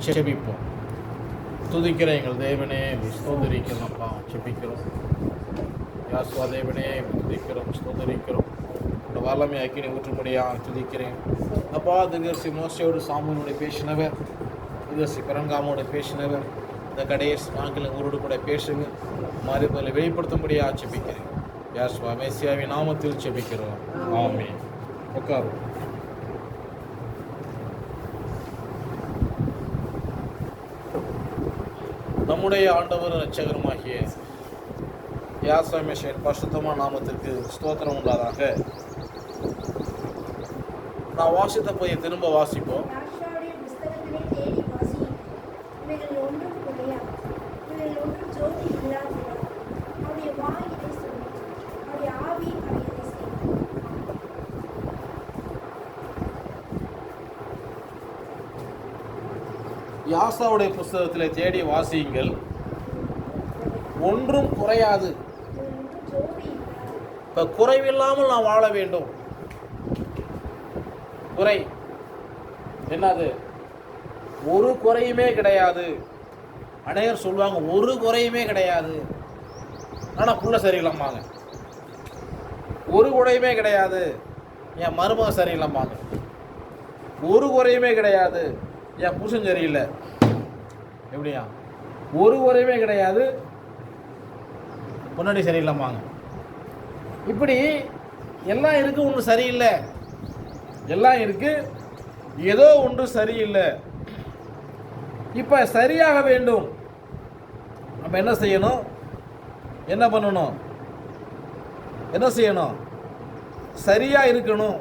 செபிப்போம். துதிக்கிற எங்கள் தேவனே ஸ்தோதரிக்கிறோம் அப்பா, செபிக்கிறோம். யாசுவா தேவனே துதிக்கிறோம், ஸ்தோதரிக்கிறோம். உங்களோட வல்லமை அக்கினி ஊற்றும்படியாக துதிக்கிறேன் அப்பா. திகர்சி மோசையோடு சாமுவேலோட பேசினவர், திகர்சி பரங்காமோட பேசினவர், இந்த கடைசி நாட்கள் ஊரோடு கூட பேசுங்க, மறுபடியும் வெளிப்படுத்தும்படியாக செபிக்கிறேன். யாசுவா மேசியாவின் நாமத்தில் செபிக்கிறோம், ஆமென். உட்காரும். நம்முடைய ஆண்டவர் இரட்சகருமாகிய யாசுவா மேசியாவின் பரிசுத்தமான நாமத்திற்கு ஸ்தோத்திரம் உண்டாதாக. நான் வாசித்த போய் திரும்ப வாசிப்போம். யாசாவுடைய புஸ்தகத்தில் தேடி வாசியுங்கள், ஒன்றும் குறையாது. இப்போ குறைவில்லாமல் நான் வாழ வேண்டும். குறை என்னது? ஒரு குறையுமே கிடையாது. அநேகர் சொல்லுவாங்க ஒரு குறையுமே கிடையாது, ஆனால் புள்ள சரியில்லைம்பாங்க. ஒரு குறையுமே கிடையாது, என் மருமக சரியில்லைம்பாங்க. ஒரு குறையுமே கிடையாது, என் புருஷன் சரியில்லை. எப்படியா? ஒரு குறையுமே கிடையாது, முன்னாடி சரியில்லைம்பாங்க. இப்படி எல்லாம் இருக்கு, ஒன்று சரியில்லை. எல்லாம் இருக்கு, ஏதோ ஒன்று சரியில்லை. இப்போ சரியாக வேண்டும். நம்ம என்ன செய்யணும்? என்ன பண்ணணும்? என்ன செய்யணும்? சரியாக இருக்கணும்,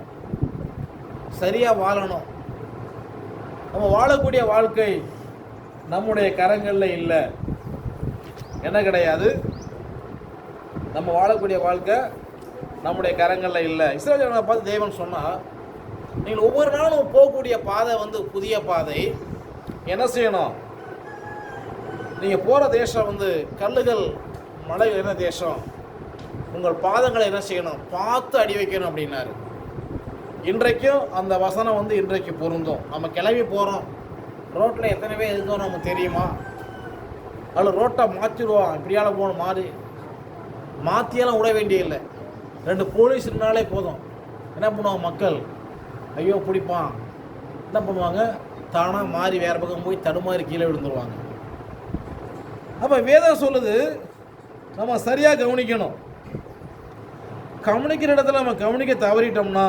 சரியாக வாழணும். நம்ம வாழக்கூடிய வாழ்க்கை நம்முடைய கரங்களில் இல்லை. என்ன கிடையாது? நம்ம வாழக்கூடிய வாழ்க்கை நம்முடைய கரங்களில் இல்லை. இஸ்ரவேல் ஜனங்களை பார்த்து தேவன் சொன்னால், நீங்கள் ஒவ்வொரு நாளும் போகக்கூடிய பாதை புதிய பாதை. என்ன செய்யணும்? நீங்கள் போகிற தேசம் கல்லுகள் மலை என்ன தேசம், உங்கள் பாதங்களை என்ன செய்யணும்? பார்த்து அடி வைக்கணும் அப்படின்னாரு. இன்றைக்கும் அந்த வசனம் இன்றைக்கு பொருந்தும். நம்ம கிளம்பி போகிறோம், ரோட்டில் எத்தனை பேர் இருக்கோம் நமக்கு தெரியுமா? அதில் ரோட்டை மாற்றிடுவோம், இப்படியால போகணும், மாற்றியெல்லாம் விட வேண்டியதில்லை. 2 போலீஸ் இருந்தாலே போதும். என்ன பண்ணுவாங்க மக்கள்? ஐயோ பிடிப்பான், என்ன பண்ணுவாங்க? தானாக மாறி வேறு பக்கம் போய் தடுமாறி கீழே விழுந்துருவாங்க. அப்போ வேதம் சொல்லுது நம்ம சரியாக கவனிக்கணும். கவனிக்கிற இடத்துல நம்ம கவனிக்க தவறிட்டோம்னா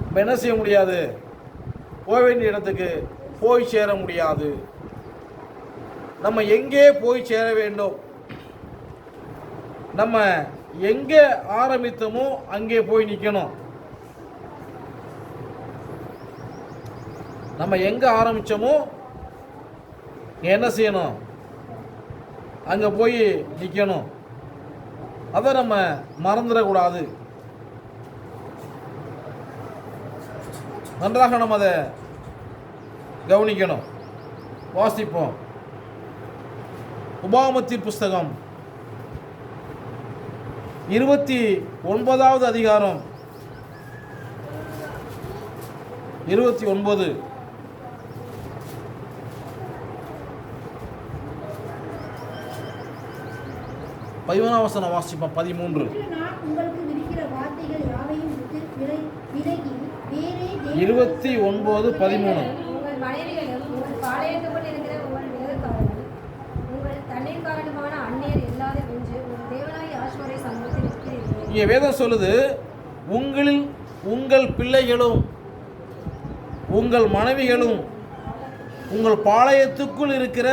நம்ம என்ன செய்ய முடியாது? போக வேண்டிய இடத்துக்கு போய் சேர முடியாது. நம்ம எங்கே போய் சேர வேண்டும்? நம்ம எங்கே ஆரம்பித்தோமோ அங்கே போய் நிற்கணும். நம்ம எங்கே ஆரம்பித்தோமோ என்ன செய்யணும்? அங்கே போய் நிற்கணும். அதை நம்ம மறந்துடக்கூடாது. நன்றாக நம்ம அதை கவனிக்கணும். வாசிப்போம். உபாகமத்தின் புஸ்தகம் 29வது அதிகாரம் 29. பதிமூணாம் வாசிப்போம். 13. 29:13. இங்கே வேதம் சொல்லுது, உங்களில் உங்கள் பிள்ளைகளும் உங்கள் மனைவிகளும் உங்கள் பாளையத்துக்குள் இருக்கிற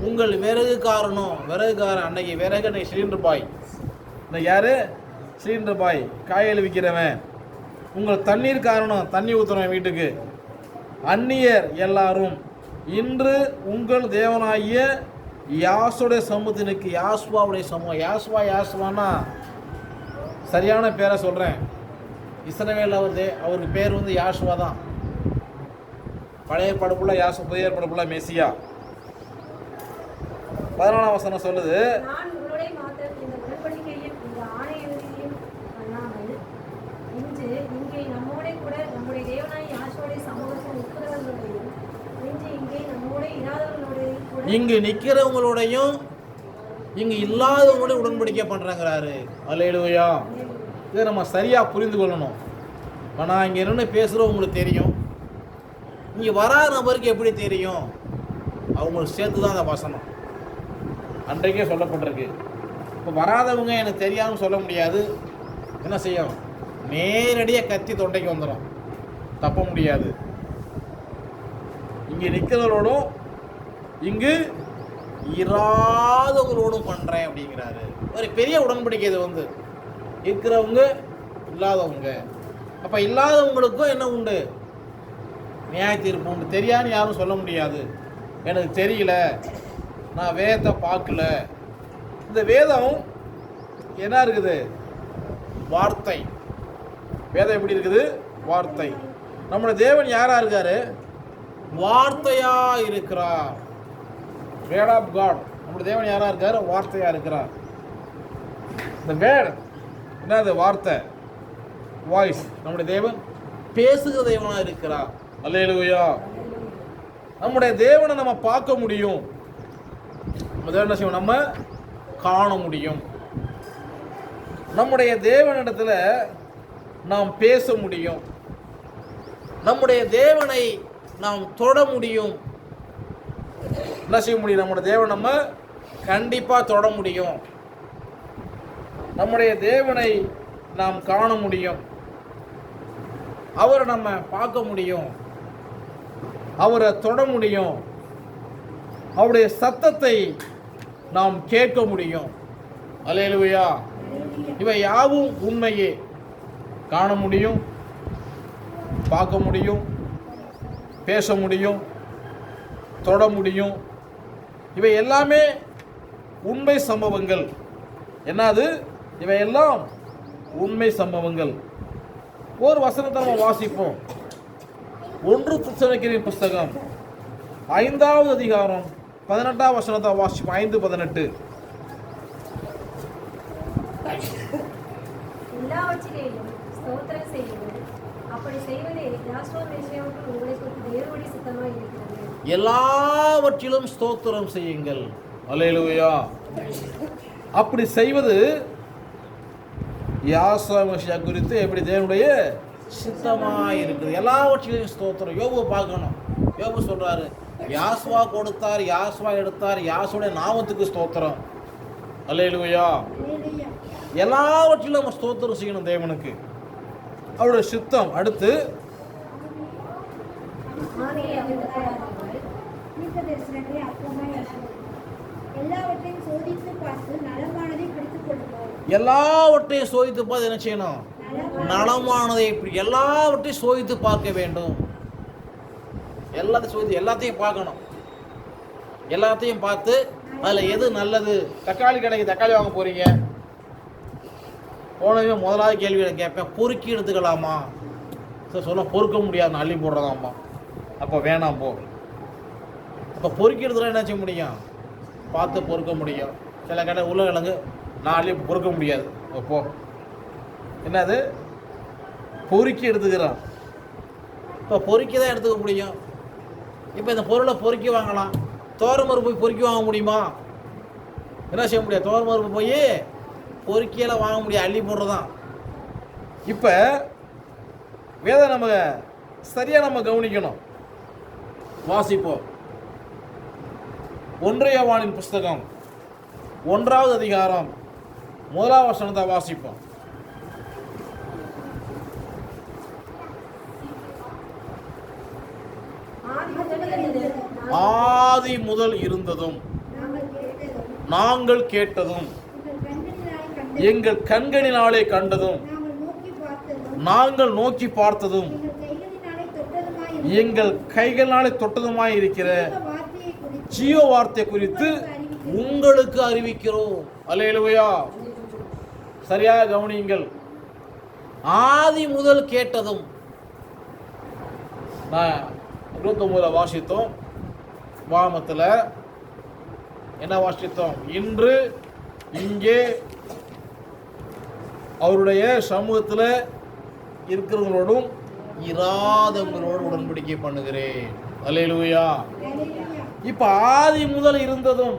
உங்கள் விறகுக்காரன் அன்னைக்கு சிலிண்டர் பாய், இன்னைக்கு யாரு? சிலிண்டர் பாய், காய்கறி விற்கிறவன். உங்கள் தண்ணீர் காரணம், தண்ணி ஊற்றுறவன் வீட்டுக்கு. அந்நியர் எல்லாரும் இன்று உங்கள் தேவனாகிய யாசுடைய சமூகத்தினுக்கு. யாசுவாவுடைய சமூகம். யாசுவானா சரியான பேரை சொல்கிறேன். இஸ்ரவேல் அவருக்கு பேர் யாசுவா தான். பழைய படப்புள்ள யாசு, புதிய படப்புள்ள மெசியா. 14ஆம் வசனம் சொல்லுது, இங்கு நிற்கிறவங்களோடையும் இங்கு இல்லாதவங்களோட உடன்படிக்கை பண்ணுறாங்கிறாரு. அல்லேலூயா. இதை நம்ம சரியாக புரிந்து கொள்ளணும். நான் இங்கே என்ன பேசுகிறோம் உங்களுக்கு தெரியும், இங்கே வராத நபருக்கு எப்படி தெரியும்? அவங்களுக்கு சேர்த்து தான் அந்த வசனம் அன்றைக்கே சொல்லப்பட்டிருக்கு. இப்போ வராதவங்க எனக்கு தெரியாதுன்னு சொல்ல முடியாது. என்ன செய்யும்? நேரடியாக கத்தி தொண்டைக்கு வந்துடும், தப்ப முடியாது. இங்கே நிற்கிறவங்களோடும் இங்கு இராதவங்களோடும் பண்ணுறேன் அப்படிங்கிறாரு. ஒரு பெரிய உடன்படிக்கை இது. இருக்கிறவங்க இல்லாதவங்க. அப்போ இல்லாதவங்களுக்கும் என்ன உண்டு? நியாய தீர்ப்பு உண்டு. தெரியாதுன்னு யாரும் சொல்ல முடியாது. எனக்கு தெரியல, நான் வேதத்தை பார்க்கல. இந்த வேதம் என்ன இருக்குது? வார்த்தை. வேதம் எப்படி இருக்குது? வார்த்தை. நம்முடைய தேவன் யாரா இருக்காரு? வார்த்தையா இருக்கிறார். Word of God. நம்முடைய தேவன் யாரா இருக்காரு? வார்த்தையா இருக்கிறார். இந்த வேர்ட் என்னது? வார்த்தை, வாய்ஸ். நம்முடைய தேவன் பேசுகிற தேவனா இருக்கிறார். அல்லேலூயா. நம்முடைய தேவனை நம்ம பார்க்க முடியும். என்ன செய்வோம்? நம்ம காண முடியும். நம்முடைய தேவனிடத்துல நாம் பேச முடியும். நம்முடைய தேவனை நாம் தொட முடியும். என்ன செய்ய முடியும்? நம்முடைய தேவனை நம்ம கண்டிப்பா தொட முடியும். நம்முடைய தேவனை நாம் காண முடியும். அவரை நம்ம பார்க்க முடியும். அவரை தொட முடியும். அவருடைய சத்தத்தை நாம் கேட்க முடியும். அல்லேலூயா. இவை யாவும் உண்மையே. காண முடியும், பார்க்க முடியும், பேச முடியும், தொட முடியும். இவை எல்லாமே உண்மை சம்பவங்கள். என்னது? இவையெல்லாம் உண்மை சம்பவங்கள். ஒரு வசனத்தை நம்ம வாசிப்போம். 1 தெசலோனிக்கேயர் புஸ்தகம் 5வது அதிகாரம் 18வது வசனத்தை வாசிப்போம். 5:18. எல்லாவற்றிலேயும் ஸ்தோத்திரம் செய்யுங்கள். அப்படி செய்வதே யாசோன் விஷயத்தில் உங்களுக்கு தேவனுடைய சித்தமாய் இருக்கிறது. எல்லாவற்றிலும் ஸ்தோத்திரம் செய்யுங்கள். அல்லேலூயா. அப்படி செய்வது யாசோன் விஷயம் குறித்து எப்படி தேவனுடைய சித்தமாய் இருக்குது. எல்லாவற்றிலும் ஸ்தோத்திரம். யோபு பார்க்கணும். யோபு சொல்றாரு, யாசுவா கொடுத்தார், யாசுவா எடுத்தார், யாசுடைய நாமத்துக்கு ஸ்தோத்திரம். அல்லேலூயா. எல்லாவற்றிலும் நம்ம ஸ்தோத்திரம் செய்யணும் தேவனுக்கு. அவருடைய சித்தம். அடுத்து எல்லாவற்றையும் சோதித்து பார்த்து நலமானதை பிடித்துக் கொள்ளுங்கள். எல்லாவற்றையும் சோதித்து பார்த்து என்ன செய்யணும்? நலமானதை. எல்லாவற்றையும் சோதித்து பார்க்க வேண்டும். எல்லாத்தையும் பார்க்கணும். எல்லாத்தையும் பார்த்து அதில் எது நல்லது. தக்காளி கடைக்கு தக்காளி வாங்க போறீங்க. போனவே முதலாவது கேள்வி கேட்பேன், பொறுக்கி எடுத்துக்கலாமா? சார் சொல்ல பொறுக்க முடியாது, நான் அள்ளி போடுறதாம்மா. அப்போ வேணாம் போ. அப்போ பொறுக்கி எடுத்துலாம் என்ன செய்ய முடியும்? பார்த்து பொறுக்க முடியும். சில கடை உருளைக்கிழங்கு நான் அள்ளி பொறுக்க முடியாது. போ. என்னது? பொறுக்கி எடுத்துக்கிறான். இப்போ பொறுக்கி தான் எடுத்துக்க முடியும். இப்போ இந்த பொருளை பொறுக்கி வாங்கலாம். தோரமருப்பு போய் பொறுக்கி வாங்க முடியுமா? என்ன செய்ய முடியாது? தோரமருப்பு போய் பொறுக்கியெல்லாம் வாங்க முடியாது, அள்ளி போடுறதான். இப்போ வேதம் நம்ம சரியாக நம்ம கவனிக்கணும். வாசிப்போம். 1 யோவானின் புஸ்தகம் 1வது அதிகாரம் 1வது வசனத்தை வாசிப்போம். ஆதி முதல் இருந்ததும் நாங்கள் கேட்டதும் எங்கள் கண்களினாலே கண்டதும் நாங்கள் நோக்கி பார்த்ததும் எங்கள் கைகளினாலே தொட்டதுமாய் இருக்கிற ஜீவ வார்த்தை குறித்து உங்களுக்கு அறிவிக்கிறோம். அல்லேலூயா. சரியாக கவனியுங்கள். ஆதி முதல் கேட்டதும். நான் 29 வாசித்தோம். வாமத்தில் என்ன வாசித்தோம்? இன்று இங்கே அவருடைய சமூகத்தில் இருக்கிறவங்களோடும் இராதவங்களோடு உடன்படிக்கை பண்ணுகிறேன். அல்லேலூயா. இப்ப ஆதி முதல் இருந்ததும்,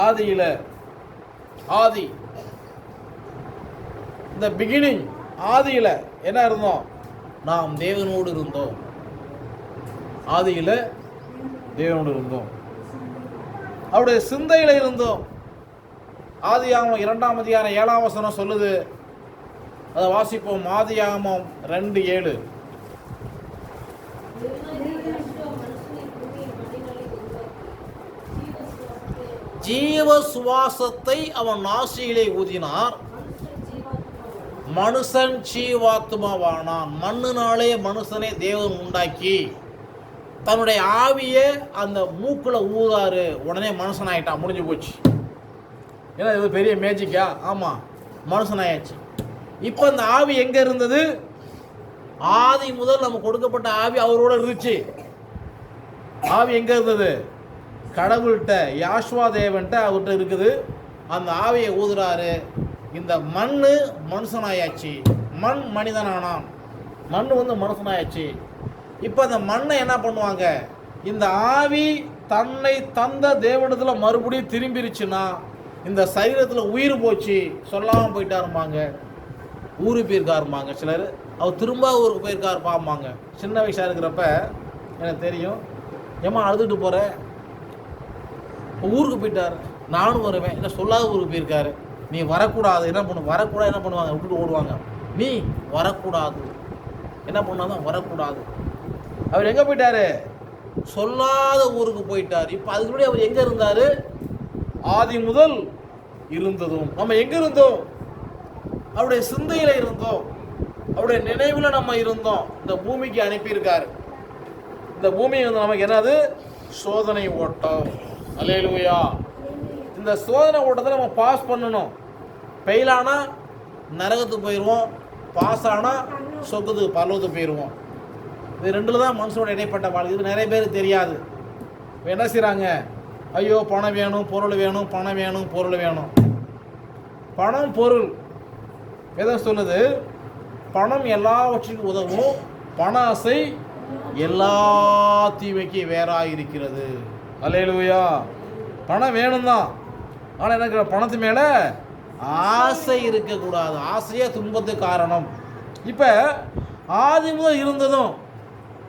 ஆதியில, ஆதி, இந்த பிகினிங், ஆதியில என்ன இருந்தோம்? நாம் தேவனோடு இருந்தோம். ஆதியில தேவனோடு இருந்தோம், அவருடைய சிந்தையில இருந்தோம். ஆதியாகமம் 2ஆம் அதிகாரம் 7ஆம் வசனம் சொல்லுது, அதை வாசிப்போம். ஆதியாகமம் 2:7. ஜீவ சுவாசத்தை அவன் நாசியிலே ஊதினார், மனுஷன் ஜீவாத்மாவானான். மண்ணினாலே மனுஷனை தேவன் உண்டாக்கி தன்னுடைய ஆவியை அந்த மூக்குல ஊதாரு, உடனே மனுஷன் ஆயிட்டான். முடிஞ்சு போச்சு. ஏன்னா இது பெரிய மேஜிக்கா? ஆமாம், மனுஷன் ஆயாச்சு. இப்போ அந்த ஆவி எங்கே இருந்தது? ஆதி முதல் நம்ம கொடுக்கப்பட்ட ஆவி அவரோட இருந்துச்சு. ஆவி எங்கே இருந்தது? கடவுள்கிட்ட, யாஷ்வா தேவன்கிட்ட, அவர்கிட்ட இருக்குது. அந்த ஆவியை ஊதுறாரு, இந்த மண்ணு மனுஷனாயாச்சு. மண் மனிதனானான், மண் மனுஷனாயாச்சு. இப்போ அந்த மண்ணை என்ன பண்ணுவாங்க? இந்த ஆவி தன்னை தந்த தேவனத்தில் மறுபடியும் திரும்பிருச்சுன்னா, இந்த சரீரத்தில் உயிர் போச்சு, சொல்லாமல் போயிட்டாருமாங்க, ஊருக்கு போயிருக்காருமாங்க. சிலர் அவர் திரும்ப ஊருக்கு போயிருக்காருப்பாம்பாங்க. சின்ன வயசாக இருக்கிறப்ப எனக்கு தெரியும், ஏமா அழுதுட்டு போகிறேன், ஊருக்கு போயிட்டார், நானும் வருவேன், என்ன சொல்லாத ஊருக்கு போயிருக்காரு, நீ வரக்கூடாது. என்ன பண்ணு? வரக்கூடாது. என்ன பண்ணுவாங்க? விட்டுட்டு ஓடுவாங்க. நீ வரக்கூடாது. என்ன பண்ணாதான் வரக்கூடாது. அவர் எங்கே போயிட்டாரு? சொல்லாத ஊருக்கு போயிட்டார். இப்போ அதுக்கு முன்னாடி அவர் எங்கே இருந்தார்? ஆதி முதல் இருந்ததும். நம்ம எங்கே இருந்தோம்? அவருடைய சிந்தையில் இருந்தோம், அவருடைய நினைவில் நம்ம இருந்தோம். இந்த பூமிக்கு அனுப்பியிருக்காரு. இந்த பூமி நமக்கு என்னது? சோதனை ஓட்டம். அல்லேலூயா. இந்த சோதனை ஓட்டத்தை நம்ம பாஸ் பண்ணணும். ஃபெயில் ஆனால் நரகத்துக்கு போயிடுவோம், பாஸ் ஆனால் சொர்க்கத்துக்கு பரலோகத்துக்கு போயிடுவோம். இது ரெண்டில் தான் மனுஷனோட இடைப்பட்ட வாழ்க்கை. இது நிறைய பேருக்கு தெரியாது. என்ன செய்கிறாங்க? ஐயோ பணம் வேணும், பொருள் வேணும், பணம் வேணும், பொருள் வேணும். பணம் பொருள் எதை சொல்லுது? பணம் எல்லாவற்றுக்கும் உதவும், பண ஆசை எல்லா தீமைக்கு வேறாக இருக்கிறது. அல்லேலூயா. பணம் வேணும் தான், ஆனால் எனக்கு பணத்து மேலே ஆசை இருக்கக்கூடாது. ஆசையே துன்பத்துக்கு காரணம். இப்போ ஆதி முதல் இருந்ததும்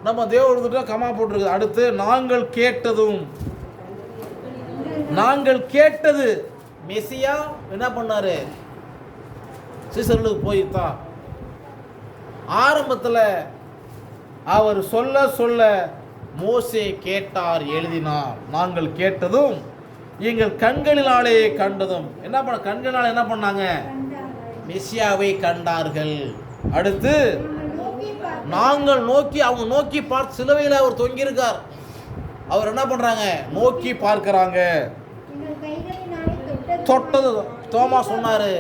நம்ம தேவ கமா போட்டிருக்கு. அடுத்து நாங்கள் கேட்டதும். நாங்கள் கேட்டது மெசியா என்ன பண்ணாரு? சீசர்களுக்கு போய்தான் ஆரம்பத்தில் அவர் சொல்ல சொல்ல மோசே கேட்டார், எழுதினார். நாங்கள் கேட்டதும் எங்கள் கண்களினாலே கண்டதும். என்ன பண்ண? கண்களினால என்ன பண்ணாங்க? மெசியாவை கண்டார்கள். அடுத்து நாங்கள் நோக்கி, அவங்க நோக்கி பார்த்து, சிலுவையில் அவர் தொங்கியிருக்கார், அவர் என்ன பண்றாங்க? நோக்கி பார்க்கிறாங்க. தொட்டது, தோமா சொன்னாரு,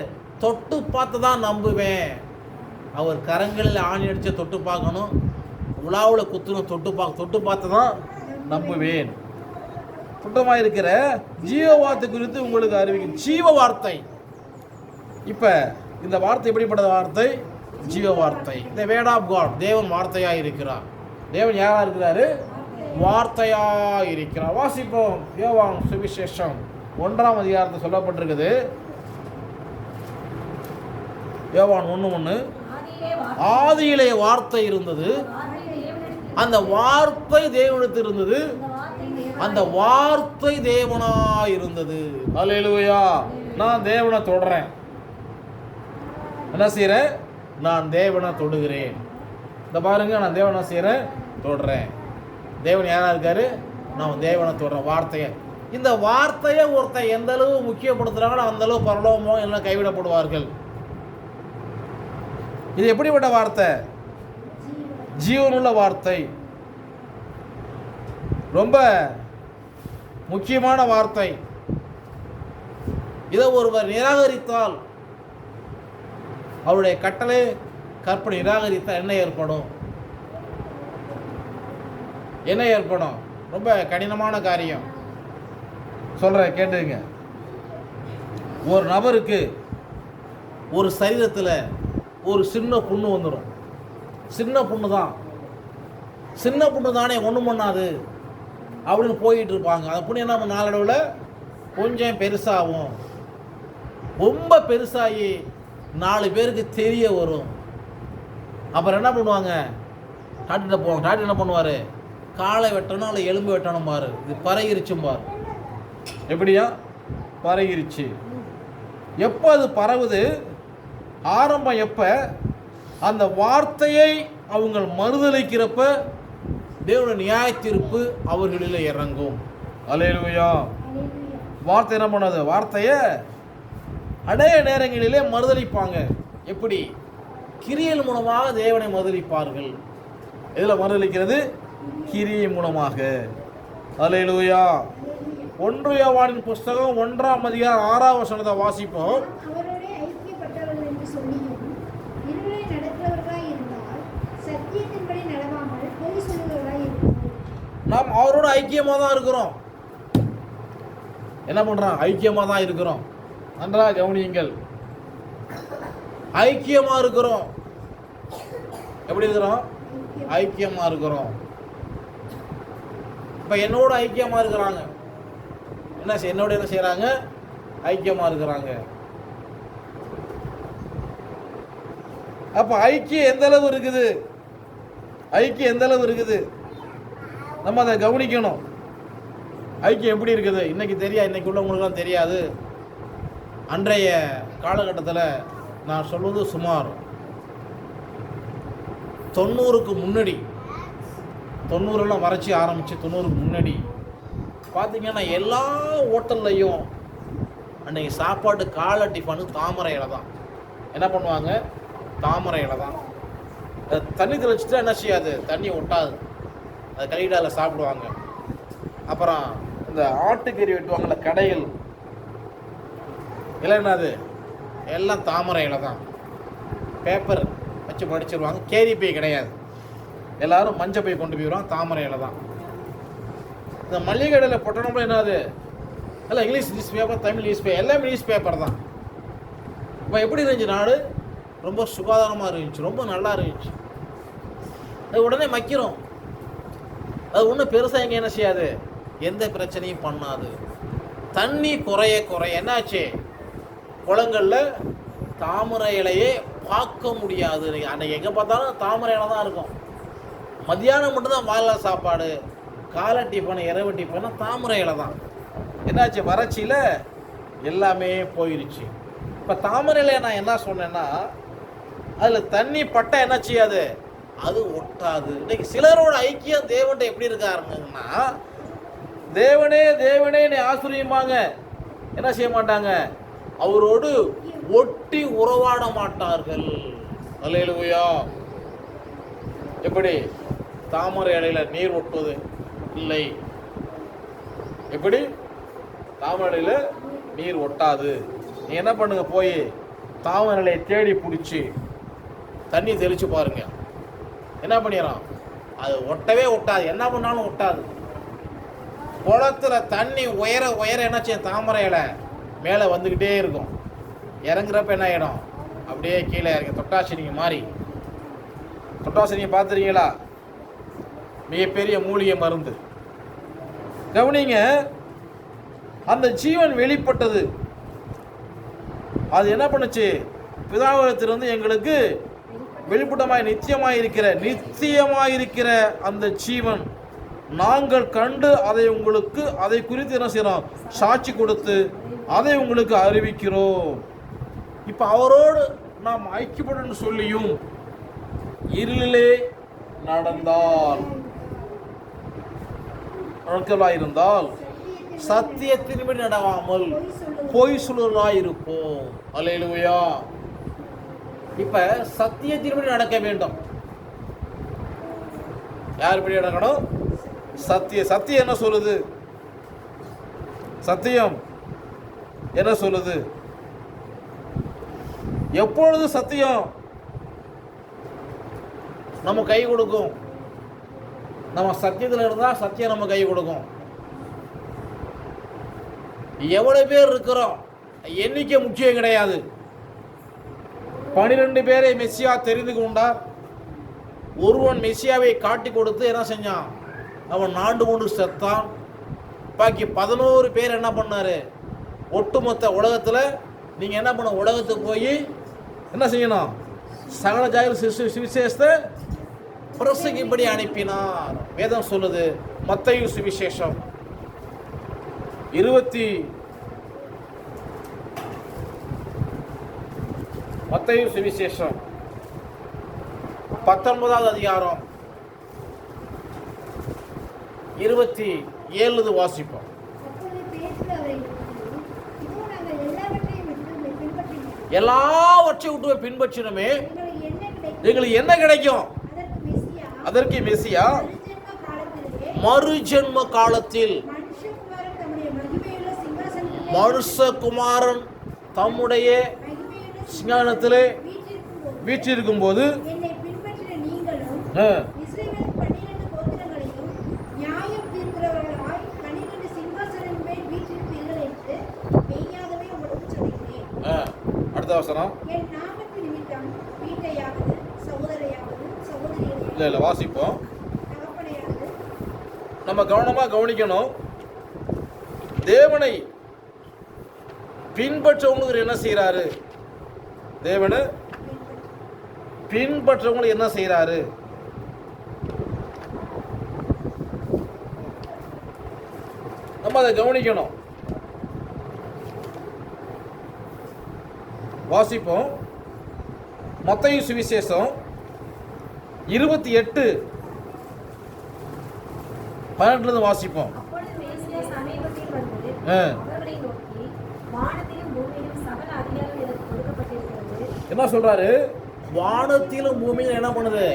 தொட்டு பார்த்து தான் நம்புவேன். அவர் கரங்களில் ஆணி அடிச்சு தொட்டு பார்க்கணும், உலாவில் குத்தணும், தொட்டு பார்த்து தான் நம்புவேன். சுத்தமாக இருக்கிற ஜீவ வார்த்தை குறித்து உங்களுக்கு அறிவிக்கும். ஜீவ வார்த்தை. இப்போ இந்த வார்த்தை எப்படிப்பட்ட வார்த்தை? ஜீவ வார்த்தை. இந்த வேர்ட் ஆஃப் காட். தேவன் வார்த்தையாக இருக்கிறார். தேவன் யாராக இருக்கிறாரு? வார்த்தையாக இருக்கிறார். வாசிப்போம். யோவான் சுவிசேஷம் 1ஆம் அதிகாரத்தில் சொல்லப்பட்டிருக்குது. யோவான் 1:1. ஆதியிலே வார்த்தை இருந்தது, அந்த வார்த்தை தேவனிடத்தில் இருந்தது, அந்த வார்த்தை தேவனாய் இருந்தது. அல்லேலூயா. நான் தேவனை தொடுறேன். என்ன செய்கிறேன்? நான் தேவனை தொடுகிறேன். இந்த பாருங்க, நான் தேவனை செய்கிறேன், தொடுறேன். தேவன் யாராக இருக்காரு? நான் தேவனை தொடுறேன். வார்த்தையை, இந்த வார்த்தையை ஒருத்தர் எந்த அளவு முக்கியப்படுத்துகிறாங்களோ அந்த அளவு பரலோகமோ எல்லாம் கைவிடப்படுவார்கள். இது எப்படிப்பட்ட வார்த்தை? ஜீவனுள்ள வார்த்தை, ரொம்ப முக்கியமான வார்த்தை. இதை ஒருவர் நிராகரித்தால், அவருடைய கட்டளை கற்பனை நிராகரித்தால் என்ன ஏற்படும்? என்ன ஏற்படும்? ரொம்ப கடினமான காரியம் சொல்கிறேன், கேட்டுங்க. ஒரு நபருக்கு ஒரு சரீரத்தில் ஒரு சின்ன புண்ணு வந்துடும். சின்ன புண்ணு தான், சின்ன புண்ணு தானே, ஒன்றும் பண்ணாது. அப்படின்னு போயிட்டு இருப்பாங்க. அது புண்ணியம் நம்ம நாளடைவில் கொஞ்சம் பெருசாகும், ரொம்ப பெருசாகி 4 பேருக்கு தெரிய வரும். அப்புறம் என்ன பண்ணுவாங்க, டாக்டர்கிட்ட போவாங்க. டாக்டர் என்ன பண்ணுவார், காலை வெட்டணும் இல்லை எலும்பு வெட்டணும் பாரு, இது பரகிருச்சும் பாரு. எப்படியா பரகிருச்சு? எப்போ அது பரவுது, ஆரம்பம் எப்போ, அந்த வார்த்தையை அவங்க மறுதலிக்கிறப்ப தேவனுடைய நியாய தீர்ப்பு அவர்களில் இறங்கும். அல்லேலூயா. வார்த்தை என்ன பண்ணாது, வார்த்தையை அநேக நேரங்களிலே மறுதலிப்பாங்க. எப்படி? கிரியைகள் மூலமாக தேவனை மறுதலிப்பார்கள். இதில் மறுதலிக்கிறது கிரியை மூலமாக. அல்லேலூயா. 1 யோவானின் புஸ்தகம் 1ஆம் அதிகாரம் 6ஆம் வசனத்தை வாசிப்போம். அவரோட ஐக்கியப்பட்டவர்கள் என்று சொல்லியும் இருளை நடக்கிறவர்களாய் இருந்தால் சத்தியத்தின்படி நடவாமல் பொய் சொல்லுகிறவர்களாய் இருக்கிறோம். நாம் அவரோட ஐக்கியமாக தான் இருக்கிறோம். என்ன பண்றோம், ஐக்கியமாக தான் இருக்கிறோம். நன்றாக கவனியுங்கள், ஐக்கியமாக இருக்கிறோம். எப்படி இருக்கிறோம், ஐக்கியமாக இருக்கிறோம். இப்போ என்னோட ஐக்கியமாக இருக்கிறாங்க, என்னோட என்ன செய்கிறாங்க, ஐக்கியமாக இருக்கிறாங்க. அப்போ ஐக்கியம் எந்த அளவு இருக்குது, ஐக்கியம் எந்த அளவு இருக்குது நம்ம அதை கவனிக்கணும். ஐக்கியம் எப்படி இருக்குது இன்னைக்கு தெரியாது, இன்னைக்கு உள்ளவங்களுக்குலாம் தெரியாது. அன்றைய காலகட்டத்தில் நான் சொல்வது சுமார் 90க்கு முன்னாடி, 90 வறட்சி ஆரம்பித்து 90க்கு முன்னாடி பார்த்தீங்கன்னா எல்லா ஹோட்டல்லையும் அன்றைக்கி சாப்பாடு காலை டிஃபனு தாமரை இலை தான். என்ன பண்ணுவாங்க, தாமரை இலை தான். அது தண்ணி தெளிச்சுட்டா என்ன செய்யாது, தண்ணி ஒட்டாது, அது கைடால சாப்பிடுவாங்க. அப்புறம் இந்த ஆட்டுக்கறி வெட்டுவாங்கள்ல கடைகள், இல்லை என்னது, எல்லாம் தாமரை இலை தான். பேப்பர் வச்சு படிச்சிருவாங்க, கேரி பை கிடையாது, எல்லோரும் மஞ்சள் பை கொண்டு போயிடுவாங்க, தாமரை இலை தான். இந்த மளிகை கடையில் பொட்டணம்லாம் என்னது, எல்லாம் English news paper, Tamil news paper, எல்லாமே நியூஸ் பேப்பர் தான். இப்போ எப்படி இருந்துச்சு நாடு, ரொம்ப சுகாதாரமாக இருந்துச்சு, ரொம்ப நல்லா இருந்துச்சு. அது உடனே மக்கிறோம், அது ஒன்றும் பெருசாக எங்கே என்ன செய்யாது, எந்த பிரச்சனையும் பண்ணாது. தண்ணி குறைய குறைய என்னாச்சு, குளங்களில் தாமரை இலையே பார்க்க முடியாது. அன்றைக்கி எங்கே பார்த்தாலும் தாமரை இலை தான் இருக்கும். மத்தியானம் மட்டும்தான் வாழை சாப்பாடு, காலை டிஃபன், இரவு டிஃபன் தாமரை இலை தான். என்னாச்சு, வறட்சியில் எல்லாமே போயிடுச்சு. இப்போ தாமரை இலையை நான் என்ன சொன்னேன்னா, அதில் தண்ணி பட்டா என்ன செய்யாது, அது ஒட்டாது. இன்னைக்கு சிலரோட ஐக்கியம் தேவன்கிட்ட எப்படி இருக்காருங்கன்னா, தேவனே தேவனே என்னை ஆசிரியுமாங்க, என்ன செய்ய மாட்டாங்க, அவரோடு ஒட்டி உறவாட மாட்டார்கள். அல்லேலூயா. எப்படி தாமரை இலையில நீர் ஒட்டுவது இல்லை, எப்படி தாமரை இலையில நீர் ஒட்டாது. நீ என்ன பண்ணுங்க, போய் தாமரை இலையை தேடி பிடிச்சி தண்ணி தெளிச்சு பாருங்க, என்ன பண்ணிடுறான், அது ஒட்டவே ஒட்டாது, என்ன பண்ணாலும் ஒட்டாது. குளத்துல தண்ணி உயர உயர என்ன செய்யும், தாமரை இலை மேலே வந்துக்கிட்டே இருக்கும். இறங்குறப்ப என்ன ஆகிடும், அப்படியே கீழே இறங்கி தொட்டாசினிங்க மாதிரி. தொட்டாசினியை பார்த்துருக்கீங்களா, மிகப்பெரிய மூலிகை மருந்து. கவனிங்க, அந்த ஜீவன் வெளிப்பட்டது, அது என்ன பண்ணுச்சு, பிதாவிடத்திலிருந்து எங்களுக்கு வெளிப்பட்டமாய் நித்தியமாய் இருக்கிற அந்த ஜீவன் நாங்கள் கண்டு அதை குறித்து என்ன செய்யறோம், சாட்சி கொடுத்து அதை உங்களுக்கு அறிவிக்கிறோம். இப்ப அவரோடு நாம் ஐக்கியப்படும் சொல்லியும் இருளிலே நடந்தால் சத்தியத்தின்படி நடவாமல் பொய் சொல்லுவதாய் இருப்போம். அல்லேலூயா. இப்ப சத்தியத்தின்படி நடக்க வேண்டும். யார் படி நடக்கணும், சத்தியம் என்ன சொல்லுது, சத்தியம் என்ன சொல்லுது, எப்பொழுது சத்தியம் நம்ம கை கொடுக்கும், நம்ம சத்தியத்தில் இருந்தா சத்தியம் நம்ம கை கொடுக்கும். எவ்வளவு பேர் இருக்கிறோம், எண்ணிக்கை முக்கியம் கிடையாது. 12 பேரை மெஸ்ஸியா தெரிந்து கொண்டார். ஒருவன் மெஸ்ஸியாவை காட்டி கொடுத்து என்ன செஞ்சான், அவன் நாண்டு கொண்டு செத்தான். பாக்கி 11 பேர் என்ன பண்ணாரு? ஒட்டுமொத்த உலகத்தில் நீங்கள் என்ன பண்ண, உலகத்துக்கு போய் என்ன செய்யணும்? சகல ஜாதிகள் சுவிசேஷத்தை பிரசங்கிப்படி அனுப்பினார். வேதம் சொல்லுது. மத்தேயு சுவிசேஷம் 19வது அதிகாரம் 27 வாசிப்போம். அப்பொழுது பேதுரு அவரை நோக்கி, இதோ நாங்கள் எல்லாவற்றையும் விட்டு உம்மை பின்பற்றினோம். எல்லாவற்றையும் விட்டு பின்பற்றினோமே, எங்களுக்கு என்ன கிடைக்கும்? அதற்கு மெசியா மறுஜென்ம காலத்தில் மனுஷகுமாரன் தம்முடைய சிங்காசனத்திலே வீற்றிருக்கும் போது அடுத்த வசனம் இல்லை வாசிப்போம். நம்ம கவனமாக கவனிக்கணும். தேவனை பின்பற்றவங்களுக்கு என்ன செய்யறாரு? தேவனை பின்பற்றவங்களுக்கு என்ன செய்யறாரு? நம்ம அதை கவனிக்கணும். வாசிப்போம். மத்தேயு சுவிசேஷம் 28:12 வாசிப்போம். என்ன சொல்றாரு? வானத்திலும் பூமியிலும் என்ன பண்ணுது?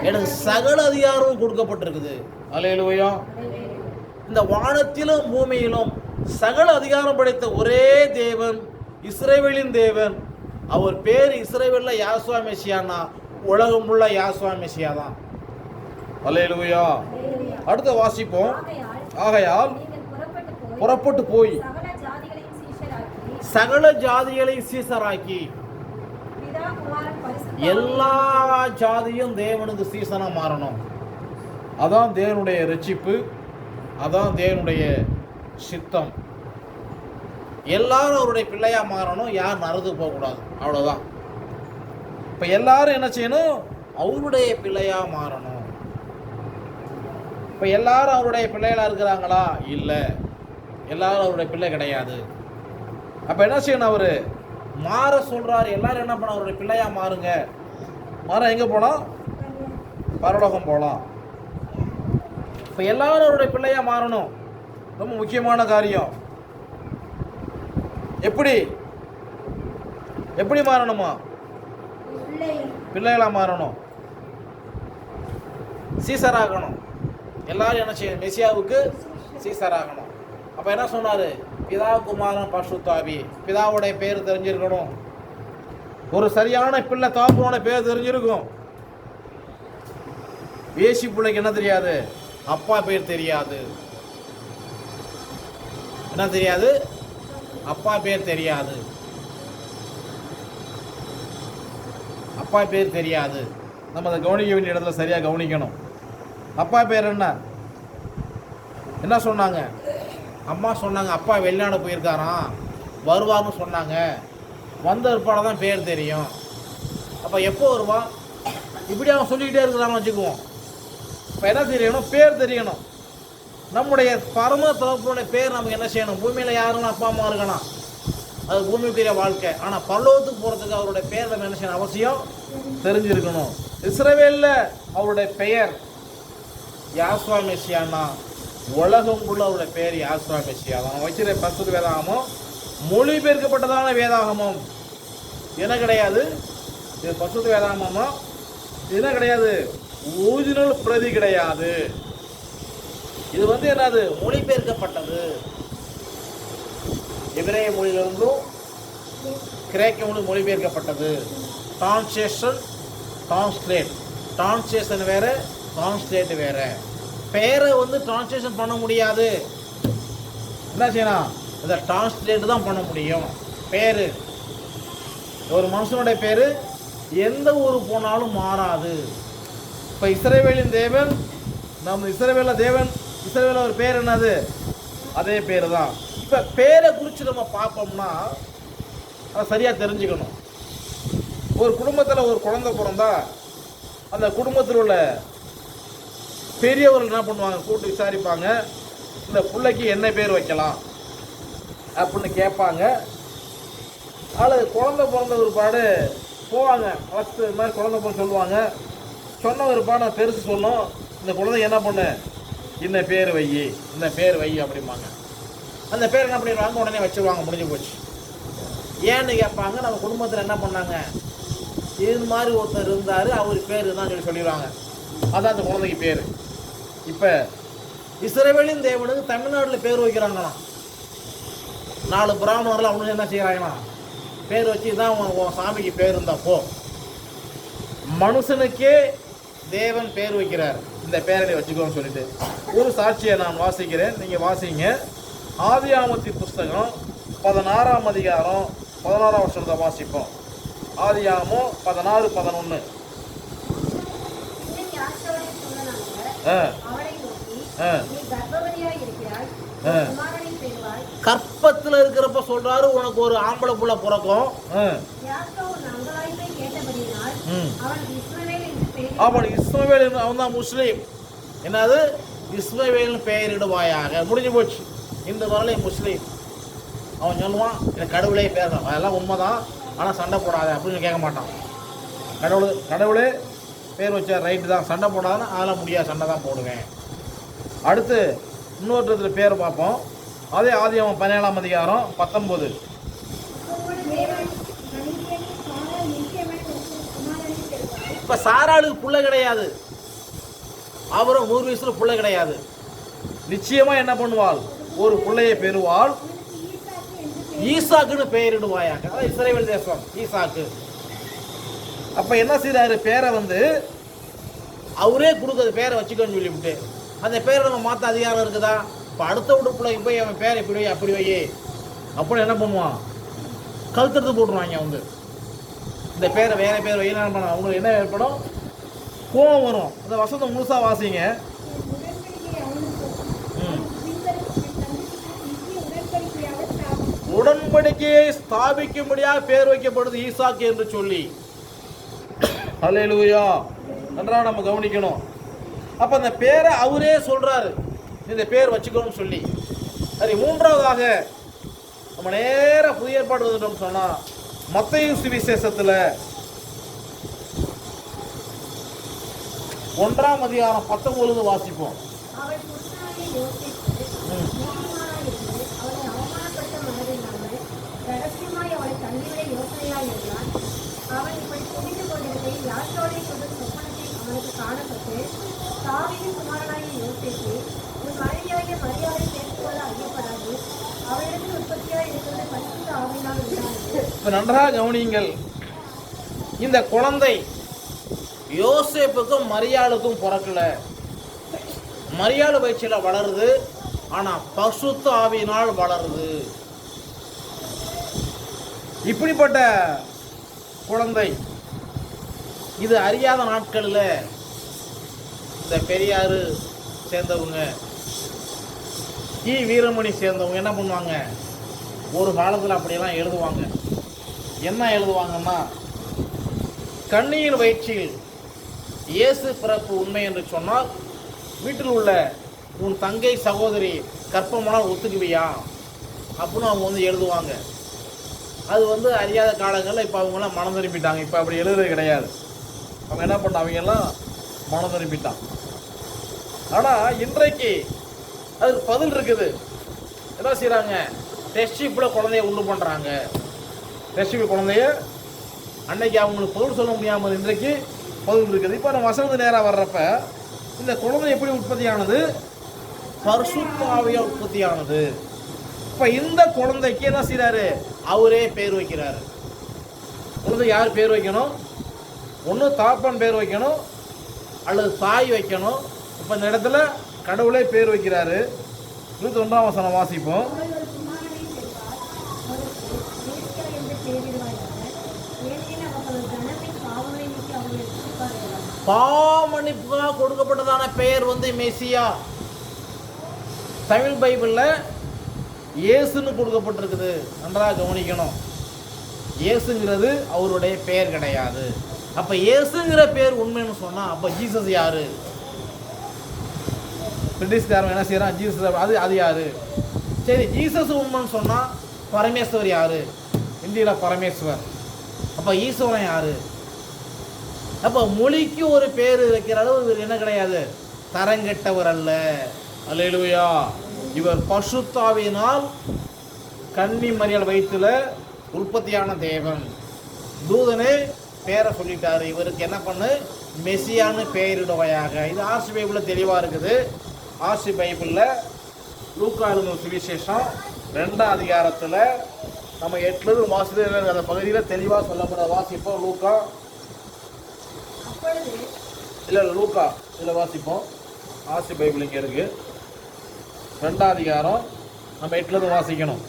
எனக்கு சகல அதிகாரமும் கொடுக்கப்பட்டிருக்குது. அல்லேலூயா. இந்த வானத்திலும் பூமியிலும் சகல அதிகாரம் படைத்த ஒரே தேவன் இஸ்ரவேலின் தேவன். அவர் பேர் இஸ்ரவேல்ல யாசுவா மெசியானா, உலகம் உள்ள யாசுவா மெசியா தான். அல்லேலூயா. அடுத்த வாசிப்போம். ஆகையால் புறப்பட்டு போய் சகல ஜாதிகளை சீசராக்கி, எல்லா ஜாதியும் தேவனுக்கு சீசனா மாறணும். அதான் தேவனுடைய ரட்சிப்பு, அதான் தேவனுடைய சித்தம். எல்லாரும் அவருடைய பிள்ளையா மாறணும். யார் நரது போகக்கூடாது. அவ்வளோதான். இப்போ எல்லாரும் என்ன செய்யணும்? அவருடைய பிள்ளையா மாறணும். இப்போ எல்லாரும் அவருடைய பிள்ளைகளா இருக்கிறாங்களா? இல்லை, எல்லாரும் அவருடைய பிள்ளை கிடையாது. அப்போ என்ன செய்யணும்? அவரு மாற சொல்றாரு. எல்லாரும் என்ன பண்ண? அவருடைய பிள்ளையா மாறுங்க. மாற எங்க போலாம்? பரலோகம் போலாம். இப்போ எல்லாரும் அவருடைய பிள்ளையா மாறணும். ரொம்ப முக்கியமான காரியம். எப்படி மாறணுமா? பிள்ளைகளா மாறணும். சீசராகணும். எல்லாரும் என்ன செய்யணும்? மெசியாவுக்கு சீசராகணும். அப்ப என்ன சொன்னாரு? பிதா குமாரன் பரிசுத்தாவி. பிதாவுடைய பேர் தெரிஞ்சிருக்கணும். ஒரு சரியான பிள்ளை தாப்பனோட பேர் தெரிஞ்சிருக்கும். வேசி பிள்ளைக்கு என்ன தெரியாது? அப்பா பேர் தெரியாது. என்ன தெரியாது? அப்பா பேர் தெரியாது. அப்பா பேர் தெரியாது. நம்ம அதை கவனிக்க வேண்டிய இடத்துல சரியா கவனிக்கணும். அப்பா பேர் என்ன சொன்னாங்க? அம்மா சொன்னாங்க அப்பா வெளிநாடு போயிருக்காராம், வருவான்னு சொன்னாங்க. வந்த ஏற்பாடு தான் பேர் தெரியும். அப்போ எப்போ வருவான்? இப்படி அவன் சொல்லிக்கிட்டே இருக்கிறான்னு வச்சுக்குவோம். இப்போ என்ன தெரியணும்? பேர் தெரியணும். நம்முடைய பரம தகப்பனுடைய பேர் நமக்கு என்ன செய்யணும்? பூமியில் யாரும் அப்பா அம்மா இருக்கலாம், அது பூமிக்குரிய வாழ்க்கை. ஆனால் பரலோகத்துக்கு போகிறதுக்கு அவருடைய பேர் நம்ம என்ன செய்யணும்? அவசியம் தெரிஞ்சிருக்கணும். இஸ்ரவேலில் அவருடைய பெயர் யாசுவா மெசியானா, உலகம் உள்ள அவருடைய பெயர் யாசுவா மெசியா தான். வச்சிருக்க பரிசுத்த வேதாகமம் மொழிபெயர்க்கப்பட்டதான வேதாகமம். என்ன கிடையாது? இது பரிசுத்த வேதாகமமா? என்ன கிடையாது? ஒரிஜினல் பிரதி கிடையாது. இது என்னது? மொழிபெயர்க்கப்பட்டது. எபிரேய மொழியிலிருந்தும் கிரேக்க மொழி மொழிபெயர்க்கப்பட்டது. டிரான்ஸ்லேஷன், டிரான்ஸ்லேஷன் வேற, டிரான்ஸ்லேட் வேற. பெயரை டிரான்ஸ்லேஷன் பண்ண முடியாது. என்ன செய்யணும்? இதை டிரான்ஸ்லேட் தான் பண்ண முடியும். பேரு, ஒரு மனுஷனுடைய பேரு எந்த ஊர் போனாலும் மாறாது. இப்போ இஸ்ரவேலின் தேவன் நம்ம இஸ்ரவேல தேவன், இஸ்ரவேல ஒரு பேர் என்னது? அதே பேர் தான். இப்போ பேரை குறித்து நம்ம பார்ப்போம்னா அதை சரியாக தெரிஞ்சுக்கணும். ஒரு குடும்பத்தில் ஒரு குழந்தை பிறந்தா அந்த குடும்பத்தில் உள்ள பெரியவர்கள் என்ன பண்ணுவாங்க, கூட்டு விசாரிப்பாங்க, இந்த பிள்ளைக்கு என்ன பேர் வைக்கலாம் அப்படின்னு கேட்பாங்க. அல்லது குழந்தை பிறந்த ஒரு பாடு போவாங்க, ஃபஸ்ட்டு இது மாதிரி குழந்தை பிறந்த சொல்லுவாங்க. சொன்ன ஒரு பாடு நான் பெருசு சொன்னோம், இந்த குழந்தைக்கு என்ன பண்ணு, இந்த பேர் வை, இந்த பேர் வை அப்படிம்பாங்க. அந்த பேர் என்ன பண்ணிடுவாங்க, உடனே வச்சுருவாங்க, முடிஞ்சு போச்சு. ஏன்னு கேட்பாங்க, நம்ம குடும்பத்தில் என்ன பண்ணாங்க, இது மாதிரி ஒருத்தர் இருந்தார், அவர் பேர் தான் சொல்லி சொல்லிடுவாங்க. அதான் அந்த குழந்தைக்கு பேர். இப்போ இஸ்ரவேலின் தேவனுக்கு தமிழ்நாட்டில் பேர் வைக்கிறாங்களாம். 4 பிராமணர்கள் அவனுக்கு என்ன செய்கிறாங்களாம், பேர் வச்சு தான் உன் சாமிக்கு பேர் இருந்தால் போ. மனுஷனுக்கே தேவன் பேர் வைக்கிறார், இந்த பேரை வச்சுக்கோன்னு சொல்லிட்டு. ஒரு சாட்சியை நான் வாசிக்கிறேன், நீங்கள் வாசிங்க. ஆதியாகமத்தின் புஸ்தகம் 16ஆம் அதிகாரம் 16ஆம் வசனத்தை வாசிப்போம். ஆதியாகமம் 16:11. கற்பத்தில் இருக்கிறப்ப சொல்றாரு, உனக்கு ஒரு ஆம்பளை புள்ள பிறக்கும். அவன் இஸ்மவேல், அவன் தான் முஸ்லீம். என்னது, இஸ்மவேல் பெயரிடுவாயாக, முடிஞ்சு போச்சு. இந்த வரலை முஸ்லீம். அவன் சொல்லுவான், எனக்கு கடவுளே பேசணும், அதெல்லாம் உண்மைதான், ஆனால் சண்டை போடாத அப்படின்னு கேட்க மாட்டான். கடவுளே பேர் வச்சார், ரைட்டு தான், சண்டை போடாதுன்னா அதெல்லாம் முடியாது, சண்டை தான் போடுவேன். அடுத்து இன்னொருத்தத்துல பேர் பார்ப்போம். அதே ஆதியாகமம் 17ஆம் அதிகாரம் 19. இப்போ சாராளுக்கு புள்ள கிடையாது, அவரும் 100 வயசுல புள்ள கிடையாது. நிச்சயமா என்ன பண்ணுவாள், ஒரு பிள்ளையை பெறுவாள், ஈசாக்குன்னு பெயரிடுவாயாக. அதான் இஸ்ரவேல் தேசம், ஈசாக்கு. அப்ப என்ன செய்யறாரு, பேரை வந்து அவரே கொடுக்குறது, பேரை வச்சுக்கோன்னு சொல்லிவிட்டு. அந்த பேரை நம்ம மாற்ற அதிகாரம் இருக்குதா? இப்போ அடுத்த விட்டு பிள்ளைக்கு போய் அவன் பேரை இப்படி வை, அப்படி வையே அப்படின்னு என்ன பண்ணுவான், கழுத்தெடுத்து போட்டுருவாங்க. அவங்க இந்த பேரை வேற பேர் வை, என்ன பண்ண அவங்களுக்கு என்ன ஏற்படும், கோவம் வரும். அந்த வசனத்தை முழுசா வாசிங்க. உடன்படிக்கையை ஸ்தாபிக்கும்படியாக பேர் வைக்கப்படுது ஈசாக்கு என்று சொல்லி. அல்லேலூயா. நன்றாக நம்ம கவனிக்கணும். அப்ப அந்த பேரை அவரே சொல்றாரு, இந்த பேர் வச்சுக்கணும்னு சொல்லி. சரி, மூன்றாவதாக நம்ம நேர புதிய ஏற்பாடு வந்துட்டோம் சொன்னா, மத்தேயு சுவிசேஷத்துல 1ஆம் அதிகாரம் 19 வாசிப்போம். அவன் இப்படி குடித்துக் கொண்டிருக்கையில் யாசோரை கொண்டு சொப்பனத்தில் அவனுக்கு காணப்பட்டு, தாவீதின் குமாரனாகிய யோசேப்பு, உன் மனைவியாகிய மரியாதை சேர்த்துக்கொள்ள ஐயப்படாது, அவளிடத்தில் உற்பத்தியாக இருக்கிறது பரிசுத்த ஆவியினால் உண்டானது. இப்ப நன்றாக கவனியுங்கள். இந்த குழந்தை யோசேப்புக்கும் மரியாளுக்கும் பிறக்கல, மரியாள் வயிற்றில வளருது, ஆனா பரிசுத்த ஆவியினால் வளருது. இப்படிப்பட்ட குழந்தை இது அறியாத நாட்களில் இந்த பெரியாறு சேர்ந்தவங்க, வீரமணி சேர்ந்தவங்க என்ன பண்ணுவாங்க, ஒரு காலத்தில் அப்படியெல்லாம் எழுதுவாங்க. என்ன எழுதுவாங்கன்னா, கண்ணீர் வயிற்றில் இயேசு பிறப்பு உண்மை என்று சொன்னால் வீட்டில் உள்ள உன் தங்கை சகோதரி கற்பமானால் ஒத்துக்குவியா அப்படின்னு அவங்க வந்து எழுதுவாங்க. அது வந்து அறியாத காலங்களில் இப்போ அவங்கெல்லாம் மனம் திரும்பிட்டாங்க. இப்போ அப்படி எழுதுறது கிடையாது. அவங்க என்ன பண்ண, அவங்கெல்லாம் மனம் திரும்பிட்டான். ஆனால் இன்றைக்கு அதுக்கு பதில் இருக்குது. என்ன செய்கிறாங்க, டெஸ்டிப்பில் குழந்தைய உண்டு பண்ணுறாங்க. டெஸ்டிப்பில் குழந்தைய அன்னைக்கு அவங்களுக்கு பதில் சொல்ல முடியாமல் இன்றைக்கு பதில் இருக்குது. இப்போ நம்ம வசனத்து நேராக வர்றப்ப இந்த குழந்தை எப்படி உற்பத்தியானது, பரிசுத்த ஆவியால் உற்பத்தியானது. இப்போ இந்த குழந்தைக்கு என்ன செய்கிறாரு, அவரே பேர் வைக்கிறாரு. குழந்தை யார் பேர் வைக்கணும், ஒன்று தாப்பன் பேர் வைக்கணும் அல்லது தாய் வைக்கணும். இப்போ இந்த இடத்துல கடவுளே பேர் வைக்கிறாரு. 21ஆம் வசனம் வாசிப்போம். பாவமன்னிப்புக்காக கொடுக்கப்பட்டதான பெயர் வந்து மெசியா. தமிழ் பைபிளில் இயேசுன்னு கொடுக்கப்பட்டிருக்குது. நன்றாக கவனிக்கணும். இயேசுங்கிறது அவருடைய பெயர் கிடையாது. அப்போ இயேசுங்கிற பேர் உண்மைன்னு சொன்னால் அப்போ ஜீசஸ் யாரு? பிரிட்டிஷ்காரன் என்ன செய்யறான்? ஜீசஸ் அது யாரு? சரி, ஜீசஸ் உண்மைன்னு சொன்னால் பரமேஸ்வர் யாரு? இந்தியில் பரமேஸ்வர். அப்போ ஈஸ்வரன் யாரு? அப்போ மொழிக்கு ஒரு பேர் வைக்கிற அளவு இவர் என்ன கிடையாது, தரங்கெட்டவர் அல்ல. அல்லேலூயா. இவர் பசுத்தாவியினால் கன்னி மரியாள் வயிற்றுல உற்பத்தியான தேவன். தூதனே பேரை சொல்லிட்டாரு, இவருக்கு என்ன பண்ணு, மெசியான்னு பெயரிடுவையாக. இது ஆர்சி பைபிளில் தெளிவாக இருக்குது. ஆர்சி பைபிளில் லூக்கா எழுதின சுவிசேஷம் 2ஆம் அதிகாரத்தில் நம்ம 8 வாசித்து அந்த பகுதியில் தெளிவாக சொல்லப்பட வாசிப்போம். லூக்கா இல்லை லூக்கா இதில் வாசிப்போம். ஆர்சி பைபிள் இங்கே இருக்குது. 2ஆம் அதிகாரம் நம்ம 8 வாசிக்கணும்.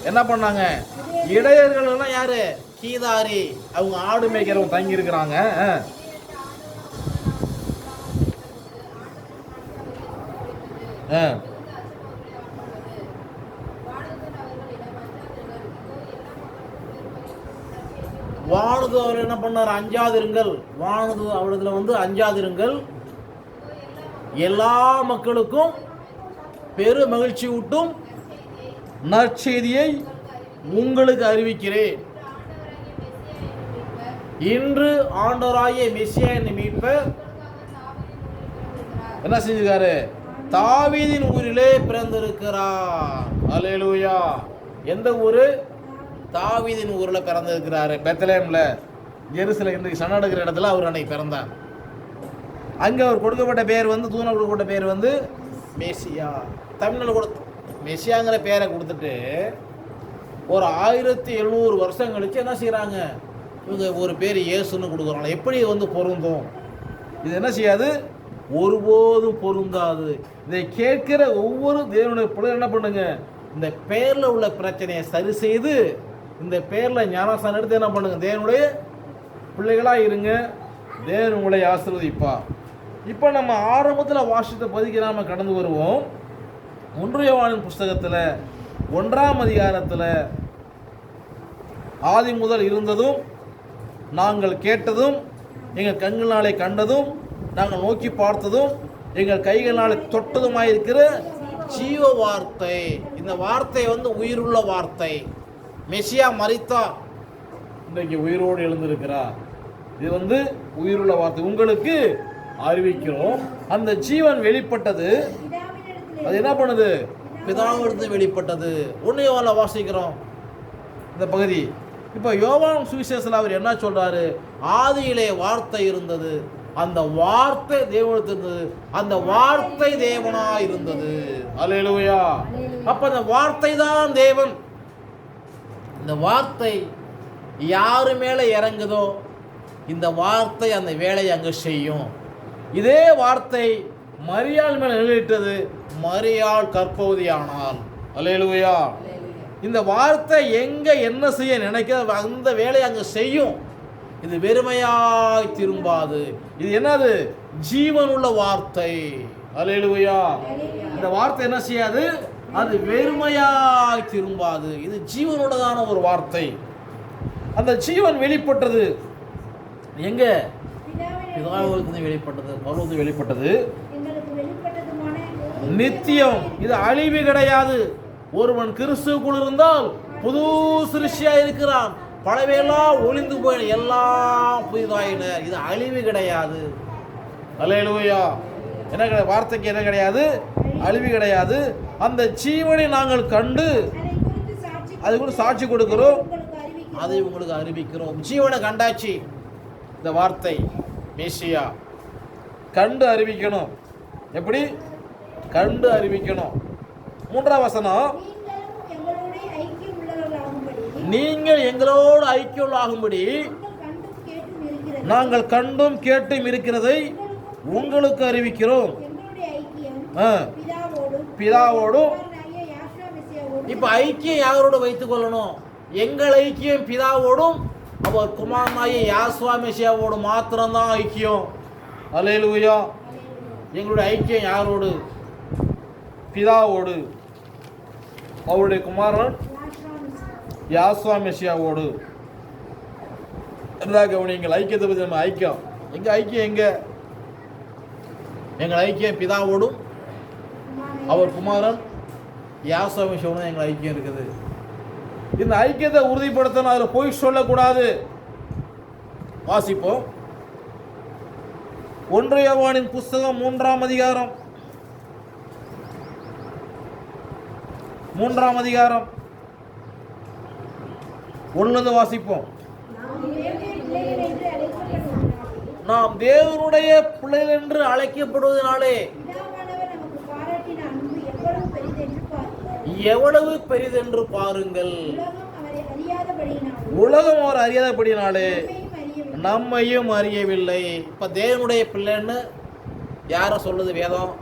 என்ன பண்ணாங்க? இடையர்கள்லாம் யாரு? கீதாரி, அவங்க ஆடு மேய்க்கிறவங்க தங்கி இருக்கிறாங்க. வானது அவர் என்ன பண்ணார்? அஞ்சாதிருங்கள். வானது அவளதுல வந்து அஞ்சாதிருங்கள், எல்லா மக்களுக்கும் பெரு மகிழ்ச்சி ஊட்டும் நற்செய்தியை உங்களுக்கு அறிவிக்கிறேன். இன்று ஆண்டவராகிய மெசியா என்னும் மீட்பர் என்ன செஞ்சிருக்காரு? தாவீதின் ஊரிலே பிறந்திருக்கிறார். அல்லேலூயா. எந்த ஊரு? தாவீதின் ஊரில் பிறந்திருக்கிறாரு. பெத்லஹேம்ல, ஜெருசலேம் இன்றைக்கு சன்னடுக்கிற இடத்துல அவர் அன்னைக்கு பிறந்தார். அங்கே அவர் கொடுக்கப்பட்ட பேர் வந்து, தூண கொடுக்கப்பட்ட பேர் வந்து மெசியா. தமிழில் மெசியாங்கிற பேரை கொடுத்துட்டு ஒரு 1700 வருஷம் கழிச்சு என்ன செய்கிறாங்க? இவங்க ஒரு பேர் இயேசுன்னு கொடுக்குறாங்க. எப்படி வந்து பொருந்தும்? இது என்ன செய்யாது? ஒருபோதும் பொருந்தாது. இதை கேட்கிற ஒவ்வொரு தேவனுடைய பிள்ளை என்ன பண்ணுங்க? இந்த பேரில் உள்ள பிரச்சனையை சரி செய்து இந்த பேரில் ஞானஸ்தானம் எடுத்து என்ன பண்ணுங்க? தேவனுடைய பிள்ளைகளாக இருங்க. தேவன் உங்களை ஆசீர்வதிப்பா. இப்போ நம்ம ஆரம்பத்தில் வாசித்த பகுதிக்கு நாம் கடந்து வருவோம். 1 யோவானின் புஸ்தகத்தில் 1ஆம் அதிகாரத்தில் ஆதி முதல் இருந்ததும் நாங்கள் கேட்டதும் எங்கள் கண்களாலே கண்டதும் நாங்கள் நோக்கி பார்த்ததும் எங்கள் கைகளால் தொட்டதுமாயிருக்கிற ஜீவ வார்த்தை. இந்த வார்த்தை வந்து உயிருள்ள வார்த்தை. மெசியா மரித்தார், இன்றைக்கு உயிரோடு எழுந்திருக்கிறார். இது வந்து உயிருள்ள வார்த்தை உங்களுக்கு அறிவிக்கிறோம். அந்த ஜீவன் வெளிப்பட்டது. அது என்ன பண்ணுது? பிதாவிலிருந்து வெளிப்பட்டது. 1 யோவானில் வாசிக்கிறோம் இந்த பகுதி. இப்போ யோவான் சுவிசேஷத்தில் அவர் என்ன சொல்றாரு? ஆதியிலே வார்த்தை இருந்தது, அந்த வார்த்தை தேவனிடத்தில் இருந்தது, அந்த வார்த்தை தேவனாய் இருந்தது. அல்லேலூயா. அப்ப அந்த வார்த்தை தான் தேவன். இந்த வார்த்தை யாரு மேலே இறங்குதோ இந்த வார்த்தை அந்த வேலையை அங்கே செய்யும். இதே வார்த்தை மரியாள் மேலே நிலையிட்டது, மரியாள் கர்ப்பவதியானாள். அல்லேலூயா. இந்த வார்த்தை எங்க என்ன செய்ய நினைக்கிறது அந்த வேலையை அங்கே செய்யும். இது வெறுமையாய் திரும்பாது. இது என்னது? ஜீவனுள்ள வார்த்தை. அல்லேலூயா. இந்த வார்த்தை என்ன செய்யாது? அது வெறுமையாய் திரும்பாது. இது ஜீவனுள்ளதான ஒரு வார்த்தை. அந்த ஜீவன் வெளிப்பட்டது எங்க? பிதாவிலிருந்து வெளிப்பட்டது, பரலோகத்திலிருந்து வெளிப்பட்டது, நித்தியம். இது அழிவு கிடையாது. ஒருவன் கிறிஸ்துவுக்குள் இருந்தால் புது சிருஷ்டியா இருக்கிறான். பழவையெல்லாம் ஒளிந்து போயின, எல்லாம் புதிதாயின. இது அழிவு கிடையாது. அல்லேலூயா. என்ன கிடையாது? வார்த்தைக்கு என்ன கிடையாது? அழிவு கிடையாது. அந்த ஜீவனை நாங்கள் கண்டு அது கூட சாட்சி கொடுக்கிறோம், அதை உங்களுக்கு அறிவிக்கிறோம். ஜீவனை கண்டாச்சு. இந்த வார்த்தை மெசியா கண்டு அறிவிக்கணும். எப்படி கண்டு அறிவிக்கணும்? 3ஆம் வசனம், நீங்கள் எங்களோடு ஐக்கியமாகும்படி நாங்கள் கண்டும் கேட்டும் இருக்கிறதை உங்களுக்கு அறிவிக்கிறோம். பிதாவோடும். இப்ப ஐக்கியம் யாரோடு வைத்துக் கொள்ளணும்? எங்கள் ஐக்கியம் பிதாவோடும் அவர் குமாரனாகிய யாசுவா மெசியாவோடு மாத்திரம்தான் ஐக்கியம். அல்லேலூயா. எங்களுடைய ஐக்கியம் யாரோடு? பிதாவோடு, அவருடைய குமாரன் யாசுவா மெசியாவோடு. கவனிங்கள், ஐக்கியத்தை பற்றி நம்ம ஐக்கியம் எங்கள் ஐக்கியம் எங்கள் ஐக்கியம் பிதாவோடும் அவர் குமாரன் யாசுவா மெசியாவோடும் எங்கள் ஐக்கியம் இருக்குது. இந்த ஐக்கியத்தை உறுதிப்படுத்தணும், அதில் போய் சொல்லக்கூடாது. வாசிப்போம். 1 யோவானின் புஸ்தகம் 3ஆம் அதிகாரம் 1 வாசிப்போம். நாம் தேவனுடைய பிள்ளைகள் என்று அழைக்கப்படுவதனாலே எவ்வளவு பெரிதென்று பாருங்கள். உலகம் அவர் அறியாதபடினாலே நம்மையும் அறியவில்லை. இப்ப தேவனுடைய பிள்ளைன்னு யார சொல்லுது? வேதம்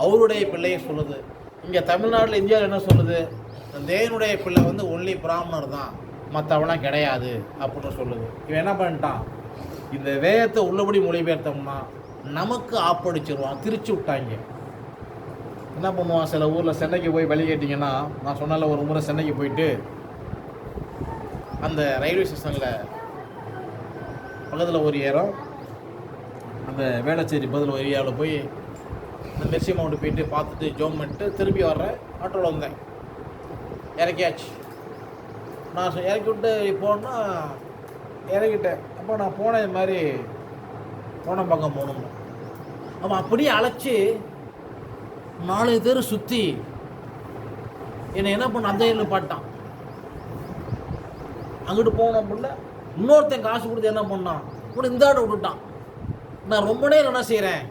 அவருடைய பிள்ளையை சொல்லுது. இங்க தமிழ்நாட்டில், இந்தியாவில் என்ன சொல்லுது? தேவனுடைய பிள்ளை வந்து ஒன்லி பிராமணர் தான், மற்றவெல்லாம் கிடையாது அப்படின்னு சொல்லுது. இவன் என்ன பண்ணிட்டான்? இந்த வேதத்தை உள்ளபடி மொழிபெயர்த்தோம்னா நமக்கு ஆப்படிச்சிருவான், திரிச்சு விட்டாங்க. என்ன பண்ணுவான்? சில ஊரில் சென்னைக்கு போய் வழி கேட்டிங்கன்னா, நான் சொன்னால ஒரு முறை சென்னைக்கு போயிட்டு அந்த ரயில்வே ஸ்டேஷனில் பக்கத்தில் ஒரு ஏரம், அந்த வேளச்சேரி பதில் ஒரு ஏரியாவில் போய் இந்த மெர்சி மவுண்ட் போயிட்டு பார்த்துட்டு ஜோம் பண்ணிட்டு திரும்பி வர்றேன். ஆட்டோவில் வந்தேன், இறக்கியாச்சு. நான் இறக்கி விட்டு போனா இறக்கிட்டேன். அப்போ நான் போனேன், இது மாதிரி கோணம்பாக்கம் போகணும். அவன் அப்படியே அழைச்சி 4 பேர் சுற்றி என்னை என்ன பண்ண அந்த ஏரியில் பாட்டான். அங்கிட்டு போகணும் அப்படின்னா இன்னொருத்தன் காசு கொடுத்து என்ன பண்ணான், கூட இந்த ஆட்டை விட்டுட்டான். நான் ரொம்ப நேரம் என்ன செய்கிறேன்,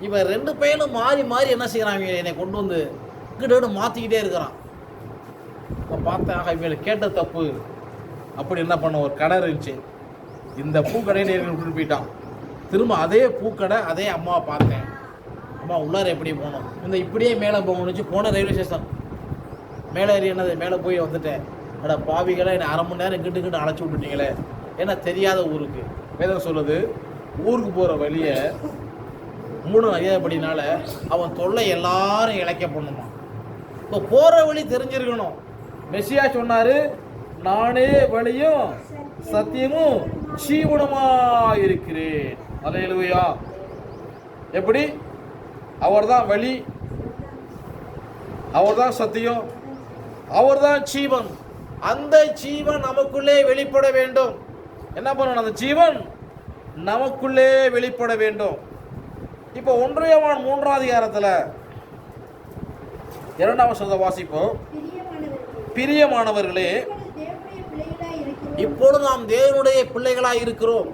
இவன் 2 பையனும் மாறி மாறி என்ன செய்கிறாங்க, என்னை கொண்டு வந்து இங்கிட்ட மாற்றிக்கிட்டே இருக்கிறான். நான் பார்த்தேன், ஆக இவங்களை கேட்ட தப்பு. அப்படி என்ன பண்ண, ஒரு கடை இருந்துச்சு, இந்த பூக்கடையில் விட்டுட்டு போயிட்டான். திரும்ப அதே பூக்கடை, அதே அம்மாவை பார்த்தேன். அம்மா உள்ளார எப்படி போகணும், இந்த இப்படியே மேலே போகணுச்சு. போன ரயில்வே ஸ்டேஷன் மேலே ஏறி என்னது மேலே போய் வந்துட்டேன். அட பாவிகளை, என்னை அரை மணி நேரம் கிட்டு அழைச்சி விட்டுட்டீங்களே, ஏன்னா தெரியாத ஊருக்கு. வேதம் சொல்லுது, ஊருக்கு போகிற வழியை 3 அறியாதபடினால அவன் தொல்லை எல்லாரும் இழைக்க பண்ணுமா. இப்போ போகிற வழி தெரிஞ்சிருக்கணும். மெசியா சொன்னார், நானே வழியும் சத்தியமும் ஜீவனுமாக இருக்கிறேன். அல்லேலூயா. எப்படி? அவர்தான் வழி, அவர்தான் சத்தியம், அவர்தான் ஜீவன். அந்த ஜீவன் நமக்குள்ளே வெளிப்பட வேண்டும். என்ன பண்ணணும்? அந்த ஜீவன் நமக்குள்ளே வெளிப்பட வேண்டும். இப்போ 1 யோவான் 3ஆம் அதிகாரத்தில் 2ஆம் வசனத்தை வாசிப்போம். பிரியமானவர்களே, இப்பொழுது நாம் தேவனுடைய பிள்ளைகளாக இருக்கிறோம்.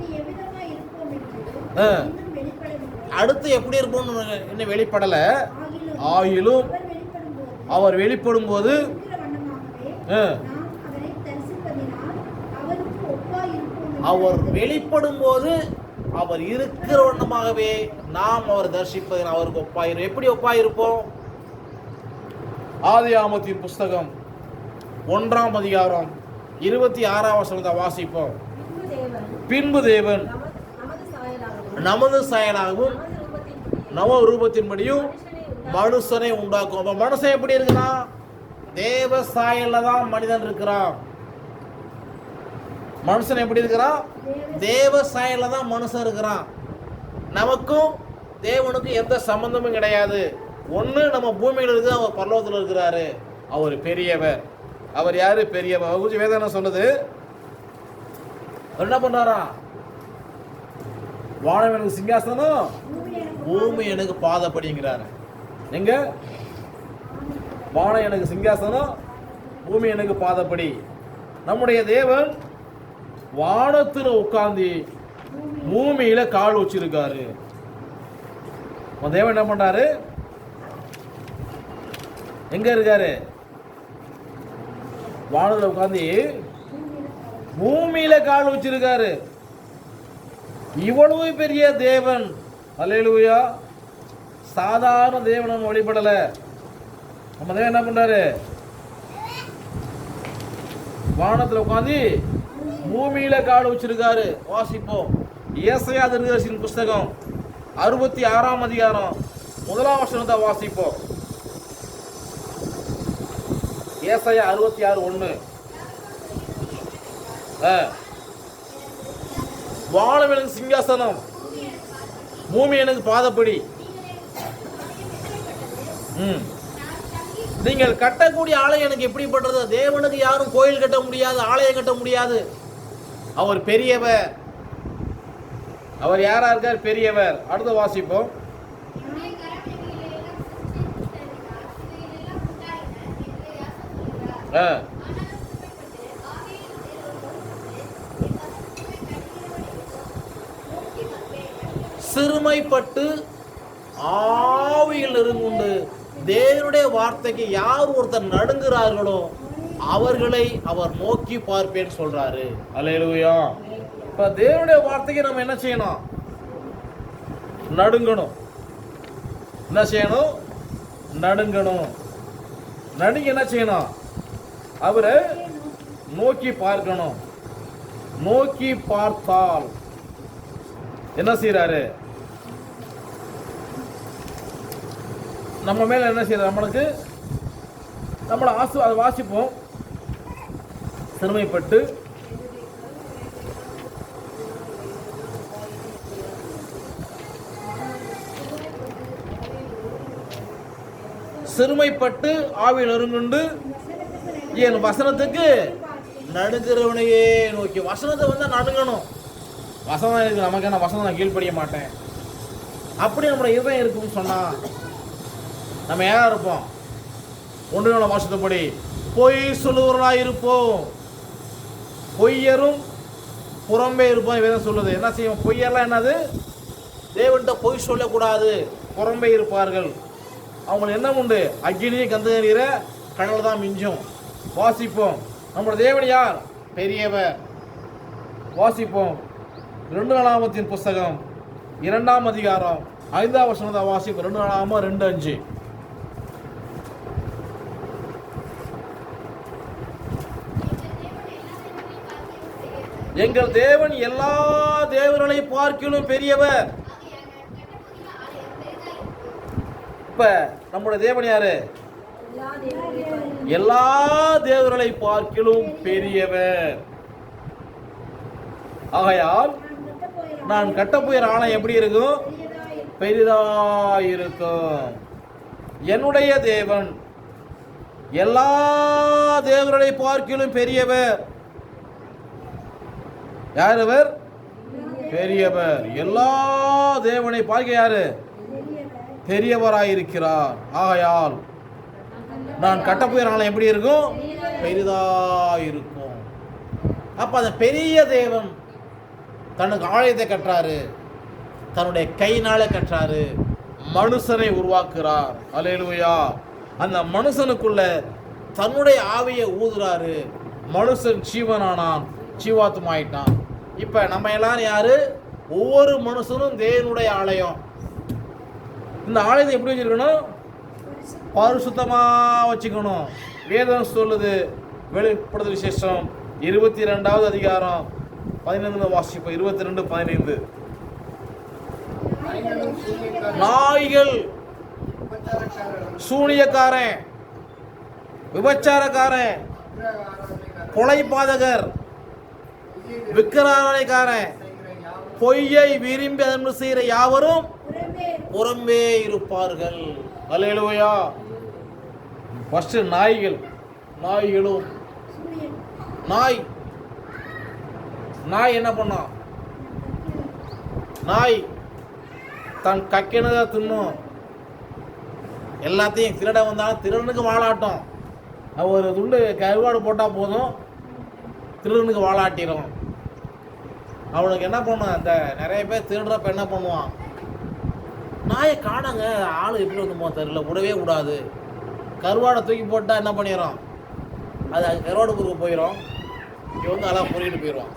அடுத்து எப்படி இருப்போம்னு இன்னும் வெளிப்படலை. ஆயிலும் அவர் வெளிப்படும் போது அவர் வெளிப்படும் போது அவர் இருக்கிற வண்ணமாகவே நாம் அவர் தரிசிப்பது அவருக்கு ஒப்பாயிருப்போம். எப்படி ஒப்பாயிருப்போம்? ஆதியாகமத்தின் புஸ்தகம் 1ஆம் அதிகாரம் 26ஆம் வசனத்தை வாசிப்போம். பின்பு தேவன் நமது சாயலாகவும் நம ரூபத்தின்படியும் மனுஷனை உண்டாக்கும். அப்ப மனுஷன் எப்படி இருக்கிறான்? தேவ சாயல்ல தான் மனிதன் இருக்கிறான். மனுஷன் எப்படி இருக்கிறான்? தேவ சாயல்ல தான் மனுஷன் இருக்கிறான். நமக்கும் தேவனுக்கும் எந்த சம்பந்தமும் கிடையாது. ஒன்று நம்ம பூமியில் இருக்குது, அவர் பரலோகத்தில் இருக்கிறாரு. அவர் பெரியவர். அவர் யாரு? பெரியவர். அவர் குறித்து வேதனை சொல்லுது. என்ன பண்றாரா? வானம் எனக்கு சிங்காசனம், பூமி எனக்கு பாதப்படிங்கிறாரு. எங்க? வானம் எனக்கு சிங்காசனம், பூமி எனக்கு பாதப்படி. நம்முடைய தேவன் வானத்தில் உட்கார்ந்து பூமியில கால் வச்சிருக்காரு. தேவன் என்ன பண்றாரு? எங்க இருக்காரு? வானத்தில் உட்கார்ந்து பூமியில கால் வச்சிருக்காரு. இவ்வளவு பெரிய தேவன், அல்லேலூயா, சாதாரண தேவன் வழிபடல. நம்ம தேவன் என்ன பண்றாரு? வானத்துல உட்காந்து பூமியில கால் வச்சிருக்காரு. வாசிப்போம். ஏசாயா தீர்க்கதரிசியின் புஸ்தகம் 66ஆம் அதிகாரம் 1ஆம் வசனத்தை வாசிப்போம். ஏசாயா 66:1. வானம் எனக்கு சிங்காசனம், பூமி எனக்கு பாதப்படி. நீங்கள் கட்டக்கூடிய ஆலயம் எனக்கு எப்படிப்பட்டது? தேவனுக்கு யாரும் கோயில் கட்ட முடியாது, ஆலயம் கட்ட முடியாது. அவர் பெரியவர். அவர் யாரா இருக்கார்? பெரியவர். அடுத்த வாசிப்போம். சிறுமைப்பட்டு ஆவியில் இருந்து தேவனுடைய வார்த்தைக்கு யார் ஒருத்தர் நடுங்குறார்களோ அவர்களை அவர் நோக்கி பார்ப்பேன்னு சொல்றாரு. அல்லேலூயா. இப்ப தேவனுடைய வார்த்தைக்கு நம்ம என்ன செய்யணும்? நடுங்கணும். என்ன செய்யணும்? நடுங்கணும். நடுங்க என்ன செய்யணும்? அவரை நோக்கி பார்க்கணும். நோக்கி பார்த்தால் என்ன செய்யறாரு? நம்ம மேல என்ன செய்யறாரு? நம்மளுக்கு நம்மளை அதை வாசிப்போம். சிறுமைப்பட்டு சிறுமைப்பட்டு ஆவியில் நொறுங்குண்டு என் வசனத்துக்கு நடுங்கிறவனையே நோக்கி. வசனத்தை வந்து நடுங்கணும். வசனம் இருக்கு நமக்கு, என்ன வசனம் நான் கீழ்ப்படிய மாட்டேன் அப்படி நம்மளோட இதயம் இருக்குன்னு சொன்னா நம்ம யாரா இருப்போம்? ஒன்றியோட வாசத்தப்படி பொய் சொல்லுவவர்களாக இருப்போம். பொய்யரும் புறம்பே இருப்போம். வேதம் சொல்லுது. என்ன செய்வோம்? பொய்யெல்லாம் என்னது? தேவன்கிட்ட பொய் சொல்லக்கூடாது. புறம்பே இருப்பார்கள். அவங்களுக்கு என்ன உண்டு? அக்னியை கந்தகிற கடல் தான் மிஞ்சும். வாசிப்போம். நம்முடைய தேவன் யார்? பெரியவர். வாசிப்போம். 2 நாளாகமத்தின் புஸ்தகம் 2ஆம் அதிகாரம் 5ஆம் வசனத்தை வாசிப்போம். 2 நாளாகமம் 2:5. எங்கள் தேவன் எல்லா தேவர்களை பார்க்கிலும் பெரியவர். இப்ப நம்முடைய தேவன் யாரு? எல்லா தேவர்களை பார்க்கிலும் பெரியவர். ஆகையால் நான் கட்டப்போகிற ஆலயம் எப்படி இருக்கும்? பெரிதாயிருக்கும். என்னுடைய தேவன் எல்லா தேவர்களை பார்க்கிலும் பெரியவர். யார் அவர்? பெரியவர். எல்லா தேவனை பார்க்க யாரு? பெரியவராயிருக்கிறார். ஆகையால் நான் கட்டப்போகிற ஆலயம் எப்படி இருக்கும்? பெரிதாயிருக்கும். அப்ப அந்த பெரிய தேவன் தனக்கு ஆலயத்தை கட்டுறாரு. தன்னுடைய கையினால கட்டுறாரு. மனுஷனை உருவாக்குறார். அல்லேலூயா. அந்த மனுஷனுக்குள்ள தன்னுடைய ஆவியை ஊதுறாரு. மனுஷன் ஜீவனானான், ஜீவாத்மாயிட்டான். இப்ப நம்ம எல்லாரும் யாரு? ஒவ்வொரு மனுஷனும் தேவனுடைய ஆலயம். இந்த ஆலயத்தை எப்படி வச்சிருக்கணும்? பரிசுத்தமா வச்சுக்கணும். வேதம் சொல்லுது. வெளிப்படுத்தல் விசேஷம் 22ஆவது அதிகாரம் 15 வாசிப்போம். 22:15. நாய்கள், சூனியக்காரன், விபச்சாரக்காரன், கொலைபாதகர், விக்கிரகாராதனைக்காரன், பொய்யை விரும்பி அதன்படி செய்கிற யாவரும் புறம்பே இருப்பார்கள். அல்லேலூயா. ஃபர்ஸ்ட் நாய்கள். நாய்களும் நாய் என்ன பண்ணோம்? நாய் தன் கக்கினதை தின்னும். எல்லாத்தையும் திருட வந்தாலும் திருடனுக்கு வாழாட்டம். ஒரு துண்டு கருவாடு போட்டால் போதும், திருடனுக்கு வாழாட்டிடும். அவனுக்கு என்ன பண்ணும்? அந்த நிறைய பேர் திருடுறப்ப என்ன பண்ணுவான்? நாயை காணாங்க, ஆள் எப்படி வந்துமோ தெரியல, விடவே கூடாது. கருவாடை தூக்கி போட்டால் என்ன பண்ணிடும்? அது கருவாடு பொருள் போயிடும். இங்கே வந்து அதெல்லாம் பொறிக்கிட்டு போயிடுவான்.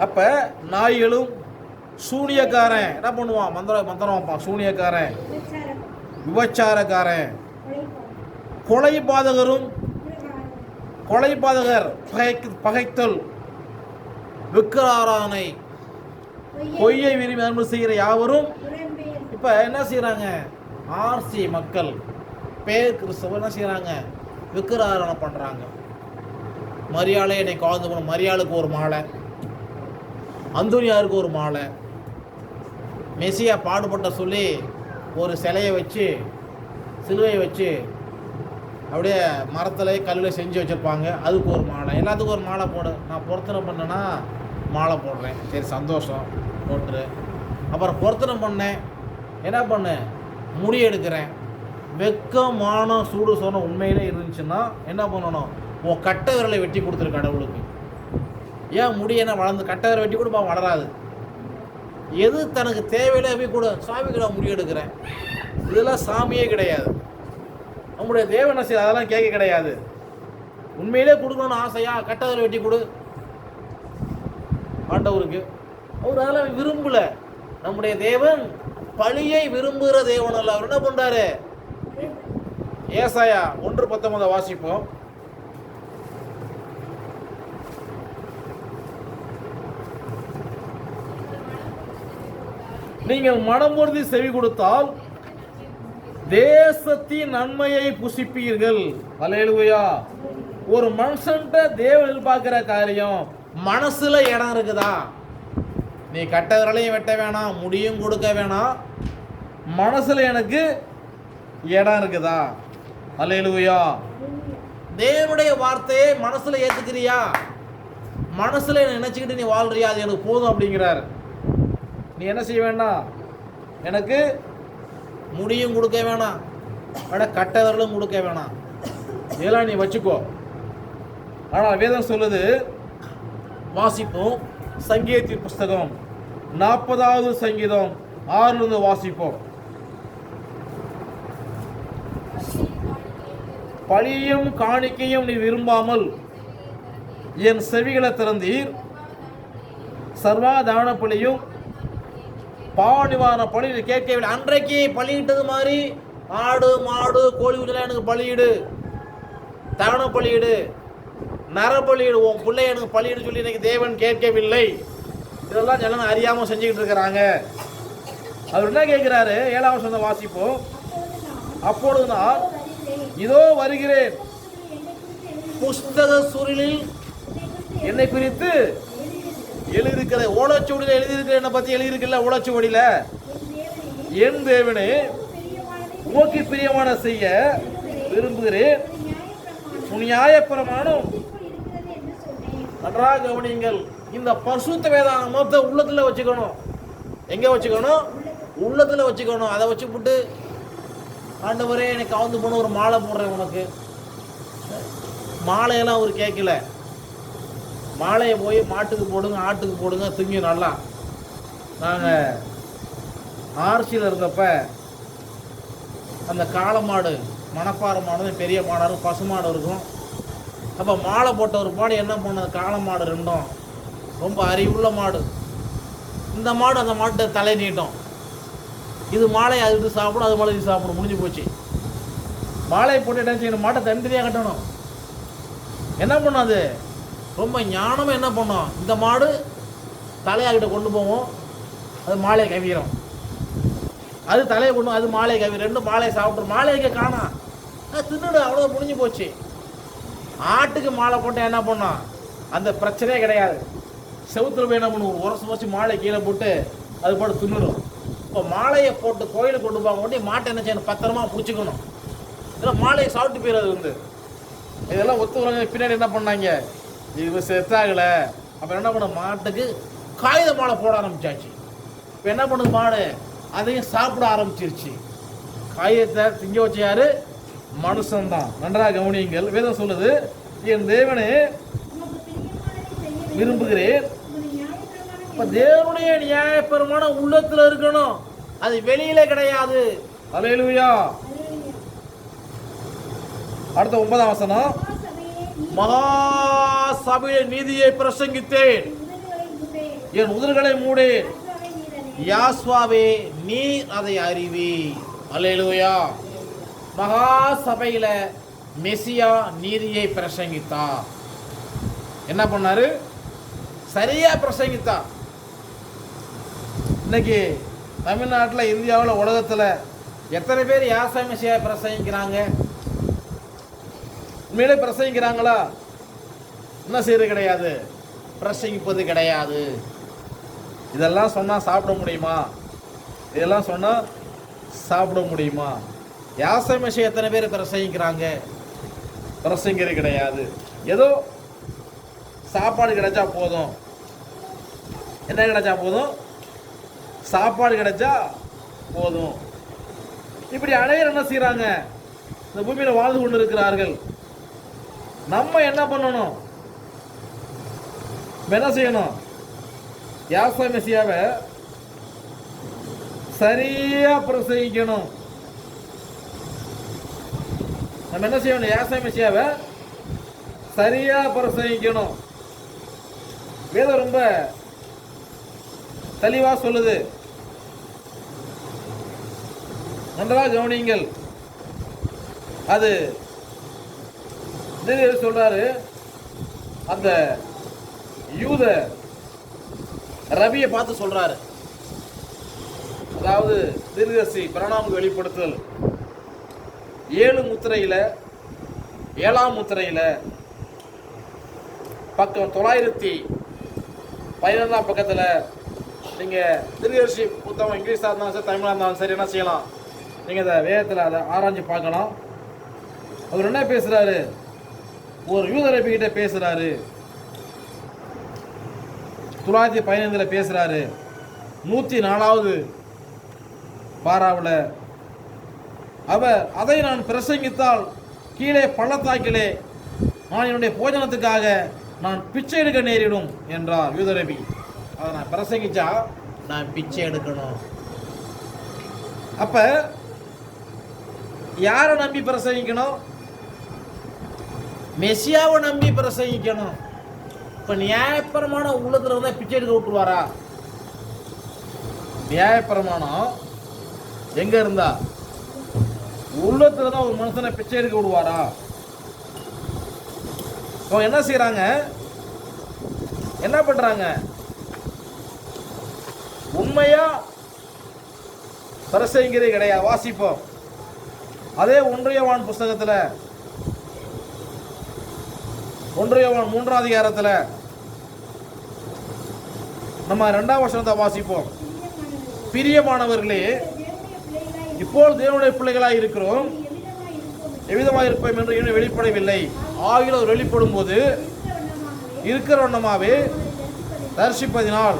அப்போ நாய்களும், சூனியக்காரன் என்ன பண்ணுவான்? மந்திரம் வைப்பான். சூனியக்காரன், விபச்சாரக்காரன், கொலை பாதகரும் கொலைபாதகர், பகைத்தல், விக்கிராராதனை, பொய்யை விரும்பி அன்பு செய்கிற யாவரும். இப்போ என்ன செய்கிறாங்க? ஆர்சி மக்கள், பேர் கிறிஸ்தவர் என்ன செய்கிறாங்க? விக்கிராராதனை பண்ணுறாங்க. மரியாதை என்னை காந்து போகணும், மரியாளுக்கு ஒரு மாலை, அந்தோனியாருக்கு ஒரு மாலை, மெசியா பாடுபட்ட சொல்லி ஒரு சிலையை வச்சு, சிலுவையை வச்சு அப்படியே மரத்தில் கல்லில் செஞ்சு வச்சுருப்பாங்க, அதுக்கு ஒரு மாலை, எல்லாத்துக்கும் ஒரு மாலை போடு. நான் பொருத்தனை பண்ணேன்னா மாலை போடுறேன், சரி சந்தோஷம் போட்டுரு. அப்புறம் பொருத்தனை பண்ணேன், என்ன பண்ணேன்? முடி எடுக்கிறேன். வெக்கமான சூடு சொன்ன உண்மையிலே இருந்துச்சுன்னா என்ன பண்ணணும்? உன் கட்டை விரலை வெட்டி கொடுத்துரு கடவுளுக்கு. ஏன் முடி என்ன வளர்ந்து கட்டை விரலை வெட்டி கூட வளராது. எது தனக்கு தேவையில்லை போய் கூட சாமிக்கு நான் முடி எடுக்கிறேன். இதெல்லாம் சாமியே கிடையாது. நம்முடைய தேவனை அதெல்லாம் கேட்க கிடையாது. உண்மையிலே கொடுக்கணும்னு ஆசையா கட்டை விரலை வெட்டி கொடு ஆண்டவருக்கு. அவர் அதெல்லாம் விரும்பல. நம்முடைய தேவன் பழியை விரும்புகிற தேவன் அல்ல. அவர் என்ன பண்றாரு? ஏசாயா 1:19 வாசிப்போம். நீங்கள் மனம் பொருந்தி செவி கொடுத்தால் தேசத்தின் நன்மையை புசிப்பீர்கள். அல்லேலூயா. ஒரு மனுஷன்ட்ட தேவன் எதிர்பார்க்கிற காரியம், மனசுல இடம் இருக்குதா? நீ கட்ட விரலையும் வெட்ட வேணாம், முடியும் கொடுக்க வேணாம், மனசுல எனக்கு இடம் இருக்குதா? அல்லேலூயா. தேவனுடைய வார்த்தையை மனசுல ஏத்துக்கிறியா? மனசுல நினைச்சுக்கிட்டு நீ வாழ்றியா? அது எனக்கு போதும் அப்படிங்கிறார். நீ என்ன செய்ய வேண்டாம்? எனக்கு முடியும் கொடுக்க வேணாம், ஆனால் கட்ட விரலும் கொடுக்க வேணாம், இதெல்லாம் நீ வச்சுக்கோ. ஆனால் வேதம் சொல்லுது, வாசிப்போம். சங்கீதத்தின் புஸ்தகம் 40வது சங்கீதம் 6 வாசிப்போம். பழியும் காணிக்கையும் நீ விரும்பாமல் என் செவிகளை திறந்தீர். சர்வாதான பலியும் பாவ நிவாரண பலி கேட்கவில்லை. அன்றைக்கு பலியிட்டது மாதிரி ஆடு மாடு கோழி குஞ்சலாம் எனக்கு பலியிடு, தவண பலியிடு, நர பலியிடு, உன் பிள்ளை எனக்கு பலியிடு சொல்லி எனக்கு தேவன் கேட்கவில்லை. இதெல்லாம் ஜனம் அறியாமல் செஞ்சுக்கிட்டு இருக்கிறாங்க. அவர் என்ன கேட்கிறாரு? 7ஆம் வசனம் வாசிப்போம். அப்பொழுது நான் இதோ வருகிறேன், புஸ்தக சுருளில் என்னை குறித்து எழுதியிருக்கிற, ஓலைச்சுவடியில் எழுதியிருக்கிற, என்னை பற்றி எழுதியிருக்கல ஓலைச்சுவடியில், என் தேவனே உமக்கு பிரியமான செய்ய விரும்புகிறேன், உன் நியாயப்பிரமாணம். நன்றாக கவனியுங்கள். இந்த பரிசுத்த வேதாகமத்தை உள்ளத்தில் வச்சுக்கணும். எங்கே வச்சுக்கணும்? உள்ளத்தில் வச்சுக்கணும். அதை வச்சுக்கிட்டு ஆண்டவரே எனக்கு கவுந்து போன ஒரு மாலை போடுறேன் உனக்கு. மாலையெல்லாம் அவர் கேட்கல. மாலையை போய் மாட்டுக்கு போடுங்க, ஆட்டுக்கு போடுங்க, திங்கி நல்லா. நாங்கள் ஆர்சியில் இருந்தப்ப அந்த காளை மாடு, மணப்பாறை மாடு, பெரிய மாடாக பசு மாடு இருக்கும். அப்போ மாலை போட்ட ஒரு மாடு என்ன பண்ணது? காளை மாடு ரெண்டும் ரொம்ப அறிவுள்ள மாடு. இந்த மாடு அந்த மாட்டை தலை நீட்டும். இது மாலையை அது இது சாப்பிடும், அது மாலை இது சாப்பிடும், முடிஞ்சு போச்சு. மாலையை போட்டு என்ன செய்யணும்? மாட்டை தனித்தனியாக கட்டணும். என்ன பண்ணும்? அது ரொம்ப ஞானமாக என்ன பண்ணோம்? இந்த மாடு தலையாகிட்ட கொண்டு போவோம், அது மாலையை கவிக்கிறோம். அது தலையை கொண்டு அது மாலையை கவி, ரெண்டும் மாலையை சாப்பிட்றோம். மாலையை காணா, அது தின்னுடு, அவ்வளோ முடிஞ்சு போச்சு. ஆட்டுக்கு மாலை போட்டால் என்ன பண்ணோம்? அந்த பிரச்சனையே கிடையாது. செவுத்துல போய் என்ன பண்ணுவோம்? உரசு வச்சு மாலை கீழே போட்டு அது போட்டு தின்னுடும். இப்போ மாலையை போட்டு கோயிலுக்கு கொண்டு போக வேண்டிய மாட்டை என்ன செய்யணும்? பத்திரமா பிடிச்சிக்கணும். இதெல்லாம் மாலையை சாப்பிட்டு போயிடாது. இதெல்லாம் ஒத்து வரங்க. பின்னாடி என்ன பண்ணாங்க? இது செத்தாகலை. அப்புறம் என்ன பண்ண? மாட்டுக்கு காகித மாலை போட ஆரம்பிச்சாச்சு. இப்போ என்ன பண்ணுது மாடு? அதையும் சாப்பிட ஆரம்பிச்சிருச்சு. காகிதத்தை திங்க வச்ச யாரு? மனுஷன்தான். நன்றாக கவனியுங்கள். வேதம் சொல்லுது, என் தேவனே விரும்புகிறேன். இப்போ தேவனுடைய நியாயப்பிரமாணம் உள்ளத்தில் இருக்கணும், அது வெளியில கிடையாது. அல்லேலூயா. அடுத்த 9ஆம் வசனம். மகா சபையிலே நீதியை பிரசங்கித்தேன், என் உதடுகளை மூடேன், யாஸ்வாவே நீர் அதை அறிவி. அல்லேலூயா. மகா சபையில மெசியா நீதியை பிரசங்கித்தார். என்ன பண்ணாரு? சரியா பிரசங்கித்தார். இன்னைக்கு தமிழ்நாட்டில், இந்தியாவில், உலகத்தில் எத்தனை பேர் யாசா மெசியா பிரசங்கிக்கிறாங்க? உண்மையிலே பிரசங்கிக்கிறாங்களா? என்ன செய்யறது கிடையாது, பிரசங்கிப்பது கிடையாது. இதெல்லாம் சொன்னால் சாப்பிட முடியுமா? இதெல்லாம் சொன்னால் சாப்பிட முடியுமா? யாசா மெசியா எத்தனை பேர் பிரசங்கிக்கிறாங்க? பிரசங்கிறது கிடையாது. ஏதோ சாப்பாடு கிடைச்சா போதும். என்ன கிடைச்சா போதும்? சாப்பாடு கிடைச்சா போதும். இப்படி அனைவரும் என்ன செய்யறாங்க? இந்த பூமியில வாழ்ந்து கொண்டு இருக்கிறார்கள். நம்ம என்ன பண்ணணும்? என்ன செய்யணும்? யாசா மெசியாவை சரியா பிரசங்கிக்கணும். நம்ம என்ன செய்யணும்? யாசா மெசியாவை சரியா பிரசங்கிக்கணும். வேதம் ரொம்ப தெளிவா சொல்லுது. நன்றாக கவனியுங்கள். அது சொல்றாரு, அந்த யூத ரபியை பார்த்து சொல்றாரு. அதாவது தீர்க்கதரிசி பிரணாமுக்கு வெளிப்படுத்தல் 7 முத்திரையில 7ஆம் முத்திரையில பக்கம் 915 பக்கத்தில் நீங்கள் தீர்க்கதரிசி புத்தகம் இங்கிலீஷாக இருந்தாலும் சரி, தமிழாக இருந்தாலும் சரி, என்ன செய்யலாம்? நீங்கள் இந்த வேதத்தில் அதை ஆராய்ஞ்சு பார்க்கலாம். அவர் என்ன பேசுகிறாரு? ஒரு யூத ரபிகிட்ட பேசுகிறாரு. 915 பேசுகிறாரு. 104வது பாராவில் அவர், அதை நான் பிரசங்கித்தால் கீழே பள்ளத்தாக்கிலே நான் என்னுடைய போஜனத்துக்காக நான் பிச்சை எடுக்க நேரிடும் என்றார் யூத ரபி. அதை நான் பிரசங்கிச்சா நான் பிச்சை எடுக்கணும். அப்ப யாரை நம்பி பிரசங்கிக்கணும்? மெசியாவை நம்பி பிரசங்கிக்கணும். இப்ப நியாயப்பிரமாணம் உள்ளத்துல இருந்தா பிச்சை எடுக்க விட்டுருவாரா? நியாயப்பிரமாணம் எங்க இருந்தா? உள்ளத்துல தான் ஒரு மனுஷனை பிச்சை எடுக்க விடுவாரா? அவங்க என்ன செய்யறாங்க? என்ன பண்றாங்க? உண்மையா பிரசங்கிக்கிறதே கிடையாது. வாசிப்போம். அதே 1 யோவான் புஸ்தகத்துல 1 யோவான் 3ஆம் அதிகாரத்துல நம்ம 2ஆம் வசனத்தை வாசிப்போம். பிரியமானவர்களே, இப்போது தேவனுடைய பிள்ளைகளாய் இருக்கிறோம், எவ்விதமாக இருப்போம் என்று இன்னும் வெளிப்படவில்லை. ஆகியோர் வெளிப்படும் போது இருக்கிற வண்ணமாவே தரிசிப்பதினால்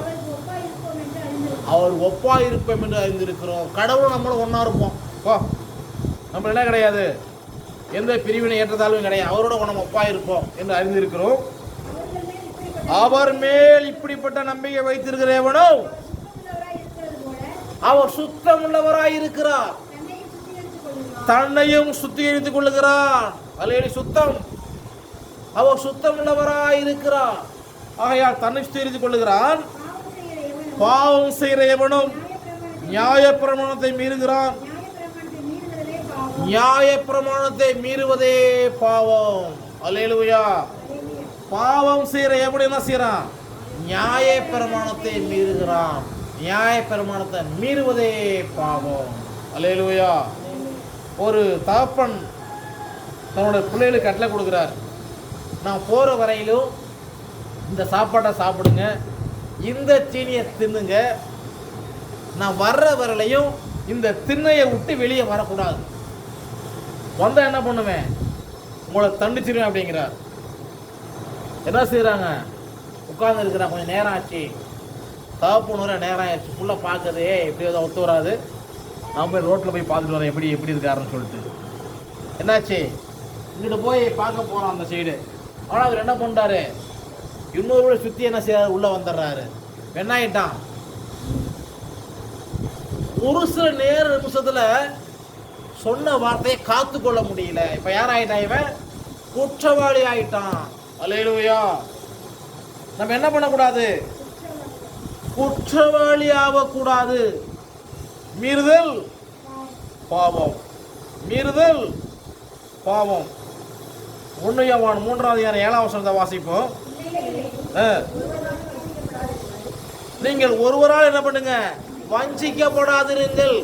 அவர் ஒப்பா இருப்போம் என்று அறிந்திருக்கிறோம். கடவுள் நம்மளும் ஒன்னா இருப்போம். நம்ம என்ன கிடையாது, எந்த பிரிவினை ஏற்றத்தாலும் கிடையாது. அவரோட நம்ம ஒப்பா இருப்போம் என்று அறிந்திருக்கிறோம். அவர் மேல் இப்படிப்பட்ட நம்பிக்கை வைத்திருக்கிறவனோ அவர் சுத்தம் உள்ளவராய் இருக்கிறார், தன்னையும் சுத்திகரித்துக் கொள்ளுகிறார். அல்லேலூயா. சுத்தம், அவர் சுத்தம் உள்ளவராய் இருக்கிறார். ஆகையால் தன்னை சுத்திகரித்துக் கொள்ளுகிறான். பாவம் செய்கிற எவனும் நியாயப்பிரமாணத்தை மீறுகிறான். நியாயப்பிரமாணத்தை மீறுவதே பாவம். அல்லேலூயா. பாவம் செய்கிற எவன் என்ன செய்யறான்? நியாயப்பிரமாணத்தை மீறுகிறான். நியாயப்பிரமாணத்தை மீறுவதே பாவம். அல்லேலூயா. ஒரு தகப்பன் தன்னோட பிள்ளைகளுக்கு கட்டளை கொடுக்கிறார். நான் போற வரையிலும் இந்த சாப்பாட்டை சாப்பிடுங்க, இந்த தீனியை தின்னுங்க, நான் வர்ற வரையிலையும் இந்த திண்ணையை விட்டு வெளியே வரக்கூடாது. வந்தா என்ன பண்ணுவேன்? உங்களை தண்டிச்சிருவேன் அப்படிங்கிறார். என்ன செய்யறாங்க? உட்கார்ந்து இருக்கிறான். கொஞ்சம் நேரம் ஆச்சு, தகப்பனூர நேரம் ஆயிடுச்சு, புள்ள பார்க்குது, எப்படி ஏதோ ஒத்து வராது, நான் போய் ரோட்டில் போய் பார்த்துட்டு வரேன் எப்படி இருக்காருன்னு சொல்லிட்டு. என்னாச்சு? இங்கிட்ட போய் பார்க்க போகிறோம் அந்த சைடு. ஆனால் அவர் என்ன பண்ணுறாரு? இன்னொரு சுற்றி என்ன செய்யறாரு? உள்ளே வந்துடுறாரு. வெண்ணாயிட்டான். ஒரு சில நிமிஷத்தில் சொன்ன வார்த்தையை காத்து கொள்ள முடியல. இப்போ யார் ஆயிட்டான்? இவன் குற்றவாளி ஆயிட்டான். அல்லேலூயா. நம்ம என்ன பண்ணக்கூடாது? குற்றவாளி ஆகக்கூடாது. மீறுதல் பாவம், மீறுதல் பாவம். 1 யோவான் 3:7 வாசிப்போம். நீங்கள் ஒருவரால் என்ன பண்ணுங்க, வஞ்சிக்கப்படாதிருங்கள்.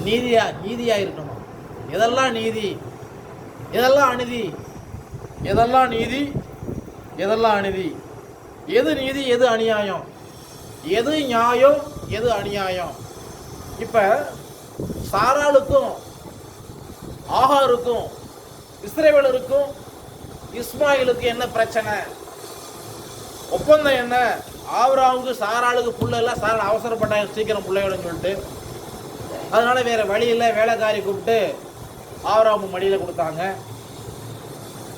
நீதியா இருக்கணும். எதெல்லாம் நீதி, எதெல்லாம் அநீதி, எதெல்லாம் நீதி, எதெல்லாம் அநீதி, எது நீதி, எது அநியாயம், எது நியாயம், எது அநியாயம். இப்ப சாராளுக்கும் ஆகாருக்கும் இஸ்ரவேலருக்கும் இஸ்மாயிலுக்கு என்ன பிரச்சனை? ஒப்பந்தம் என்ன? ஆபிரகாமுக்கு சாராளுக்கு புள்ள இல்லை, சாராள் அவசரப்பட்டாங்க சீக்கிரம் பிள்ளையோடன்னு சொல்லிட்டு. அதனால வேற வழி இல்லை, வேலைக்காரி கூப்பிட்டு ஆபிரகாமு மடியில் கொடுத்தாங்க.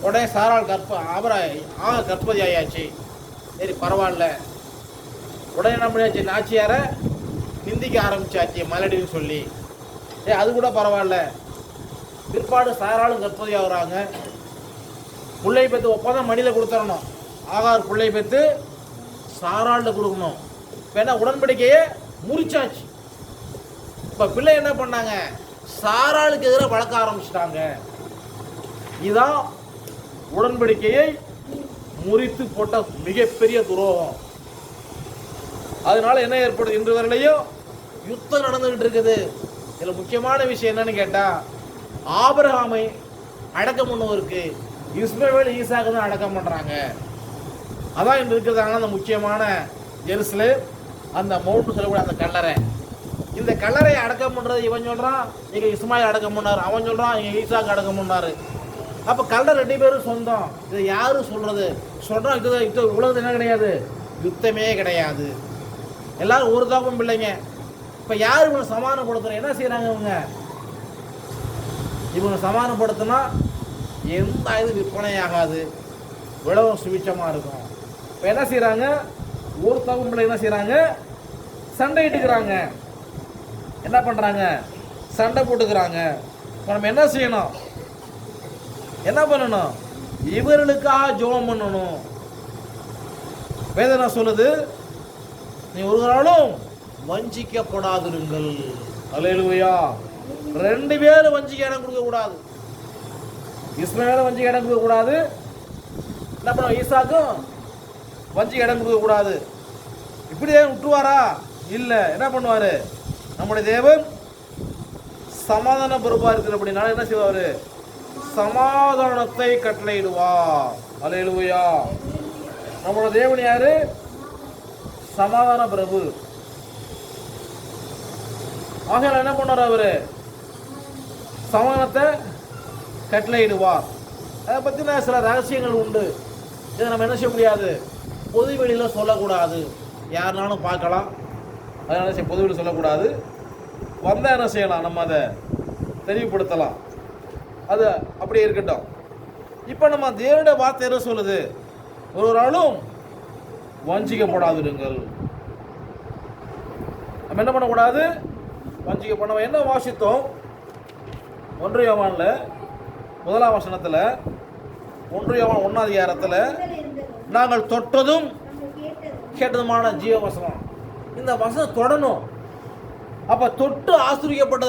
உடனே சாராள் கர்ப்பவதி ஆயாச்சு. சரி பரவாயில்ல. உடனே என்ன பண்ணியாச்சு, நாச்சியாரை நிந்திக்க ஆரம்பிச்சாச்சு மலடின்னு சொல்லி. அது கூட பரவாயில்ல. பிற்பாடு சாராளும் கர்ப்பவதி ஆகுறாங்க. பிள்ளை பெற்று ஒப்பந்தம் மடியில் கொடுத்துடணும். ஆகார் பிள்ளை பெற்று சாராள்கிட்ட கொடுக்கணும். இப்போ என்ன, உடன்படிக்கையே முறிச்சாச்சு. இப்போ பிள்ளை என்ன பண்ணாங்க, சாராளுக்கு எதிராக வளர்க்க ஆரம்பிச்சிட்டாங்க. இதுதான் உடன்படிக்கையை முறித்து போட்ட மிகப்பெரிய துரோகம். அதனால என்ன ஏற்படுது, இன்று வரையிலையும் யுத்தம் நடந்துகிட்டு இருக்குது. இதில் முக்கியமான விஷயம் என்னன்னு கேட்டால், ஆபிரகாமை அடக்கம் பண்ணுவதற்கு இஸ்மவேல் ஈசாக்கு தான் அடக்கம் பண்ணுறாங்க. அதான் இன்று இருக்கிறதாங்க அந்த முக்கியமான ஜெருசலேம், அந்த மவுண்ட் சொல்லக்கூடிய அந்த கல்லறை. இந்த கல்லறையை அடக்கம் பண்ணுறது இவன் சொல்கிறான், நீங்கள் இஸ்மாயில் அடக்கம் பண்ணார். அவன் சொல்கிறான், நீங்கள் ஈசாக்கு அடக்கம் பண்ணார். அப்போ கல்லறை 2 பேரும் சொந்தம். இது யாரும் சொல்கிறது? சொல்கிறான், இது உலகத்தில் என்ன கிடையாது, யுத்தமே கிடையாது. எல்லாரும் ஒரு தாக்கம் பிள்ளைங்க. இப்போ யார் இவங்க சமாதானப்படுத்துகிறோம்? என்ன செய்கிறாங்க இவங்க சமாதானப்படுத்தினா எந்த இது விற்பனையாகாது, விளவும் சுவிச்சமாக இருக்கும். இப்போ என்ன செய்கிறாங்க, ஒரு தாக்கம் பிள்ளை என்ன செய்கிறாங்க, சண்டையிட்டுக்கிறாங்க. என்ன பண்ணுறாங்க, சண்டை போட்டுக்கிறாங்க. இப்போ நம்ம என்ன செய்யணும், என்ன பண்ணணும், இவர்களுக்காக ஜெபம் பண்ணணும். வேதனை சொல்லுது, நீ ஒரு நாளும் வஞ்சிக்கப்படாதிருங்கள். அல்லேலூயா. 2 பேரும் வஞ்சிக்க இடம் கொடுக்க கூடாது. இஸ்மாயிலும் வஞ்சிக்க இடம் கொடுக்க கூடாது. என்ன பண்ண, ஈசாக்கும் வஞ்சிக்க இடம் கொடுக்க கூடாது. இப்படியே விட்டுவாரா? இல்லை. என்ன பண்ணுவாரு, நம்முடைய தேவன் சமாதான பொறுப்பா இருக்கிறபடினால என்ன செய்வாரு, சமாதானத்தை கட்டளையிடுவார். அல்லேலூயா. நம்மளோட தேவன் யாரு, சமாதான பிரபு. ஆகையால என்ன பண்ணார், அவரு சமாதானத்தை கட்டளையிடுவார். அதை பற்றின சில ரகசியங்கள் உண்டு. இதை நம்ம என்ன செய்ய முடியாது, பொது வெளியில் சொல்லக்கூடாது. யாருனாலும் பார்க்கலாம், அதனால பொது வெளியில் சொல்லக்கூடாது. வந்தால் என்ன செய்யலாம், நம்ம அதை தெளிவுபடுத்தலாம். அது அப்படியே இருக்கட்டும். இப்போ நம்ம தேவனுடைய வார்த்தை என்ன சொல்லுது, ஒரு நாளும் வஞ்சிக்கப்படாதிருங்கள். நம்ம என்ன பண்ணக்கூடாது, வஞ்சிக்கப்பட. என்ன வாசித்தோம், 1 யோவான்ல 1ஆம் வசனத்தில், 1 யோவான் 1ஆம் அதிகாரத்தில், நாங்கள் தொட்டதும் கேட்டதுமான ஜீவ வசனம். இந்த வசனம் தொடணும். அப்போ தொட்டு ஆசீர்வதிக்கப்பட்ட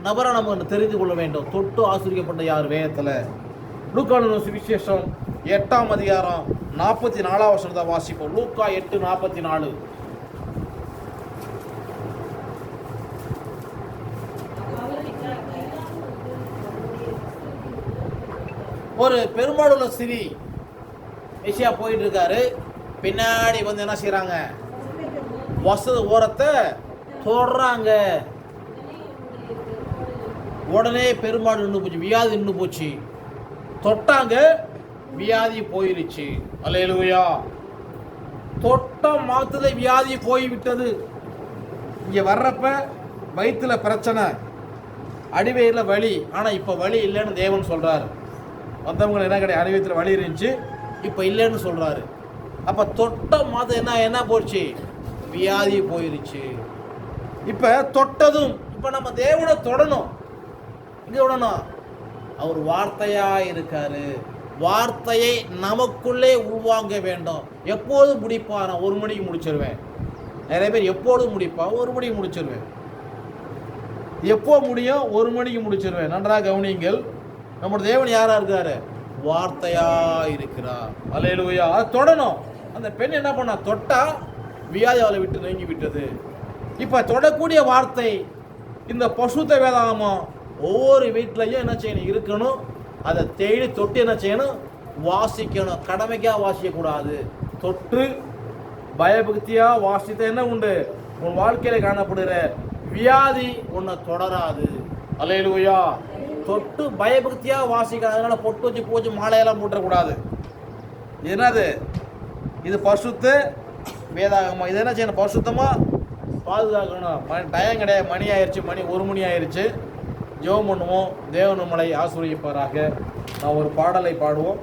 நபரை நம்ம தெரிந்து கொள்ள வேண்டும். தொட்டு ஆசீர்வதிக்கப்பட்ட யார் வேதத்தில்? லூக்கா சுவிசேஷம் 8ஆம் அதிகாரம் 44ஆம் வசனத்தை வாசிப்போம். லூக்கா 8:44. ஒரு பெரும்பாலுள்ள ஸ்திரீ மெசியா போயிட்டு இருக்காரு. பின்னாடி வந்து என்ன செய்யறாங்க, வசதி ஓரத்தை தொடுறாங்க. உடனே பெரும்பாடு நின்று போச்சு, வியாதி நின்று போச்சு. தொட்டாங்க, வியாதி போயிருச்சு. அல்லேலூயா. தொட்ட மாத்திரை வியாதி போய்விட்டது. இங்கே வர்றப்ப வயிற்றுல பிரச்சனை, அடிவயிறில் வலி. ஆனால் இப்போ வலி இல்லைன்னு தேவன் சொல்கிறார். வந்தவங்க என்ன கிடையாது, அடிவயிற்றில் வலி இருந்துச்சு, இப்போ இல்லைன்னு சொல்கிறாரு. அப்போ தொட்ட மாத்திரை என்ன போச்சு, வியாதி போயிருச்சு. இப்போ தொட்டதும், இப்போ நம்ம தேவனை தொடணும். இங்கே விடணும், அவர் வார்த்தையாக இருக்காரு. வார்த்தையை நமக்குள்ளே உள்வாங்க வேண்டும். எப்போதும் முடிப்பா, நான் 1 மணிக்கு முடிச்சிருவேன். நிறைய பேர் எப்போதும் முடிப்பா, 1 மணிக்கு முடிச்சிருவேன். எப்போ முடியும்? 1 மணிக்கு முடிச்சிருவேன். நன்றாக கவனியுங்கள். நம்முடைய தேவன் யாரா இருக்காரு? வார்த்தையா இருக்கிறார். அல்லேலூயா. அதை தொடணும். அந்த பெண் என்ன பண்ணா? தொட்டா வியாதி அவளை விட்டு நீங்கி விட்டது. இப்போ தொடக்கூடிய வார்த்தை இந்த பசுத்த வேதாகமம் ஒவ்வொரு வீட்டிலையும் என்ன செய்யணும்? இருக்கணும். அதை தேடி தொட்டு என்ன செய்யணும்? வாசிக்கணும். கடமைக்காக வாசிக்கக்கூடாது. தொட்டு பயபக்தியா வாசித்த என்ன உண்டு? உன் வாழ்க்கையில காணப்படுகிற வியாதி உன்னை தொடராது. அல்லேலூயா. தொட்டு பயபக்தியா வாசிக்கணும். அதனால பொட்டு வச்சு பூச்சி மாலையெல்லாம் போட்டக்கூடாது. என்னது? இது பரிசுத்த வேதாகமம். இது என்ன செய்யணும்? பரிசுத்தமா பாதுகாக்கணும். டயம் கிடையாது. மணி ஆயிடுச்சு. மணி 1 மணி ஆயிடுச்சு. ஜெபம் பண்ணுவோம். தேவன் நம்மளை ஆசீர்வதிப்பாராக. நான் ஒரு பாடலை பாடுவோம்.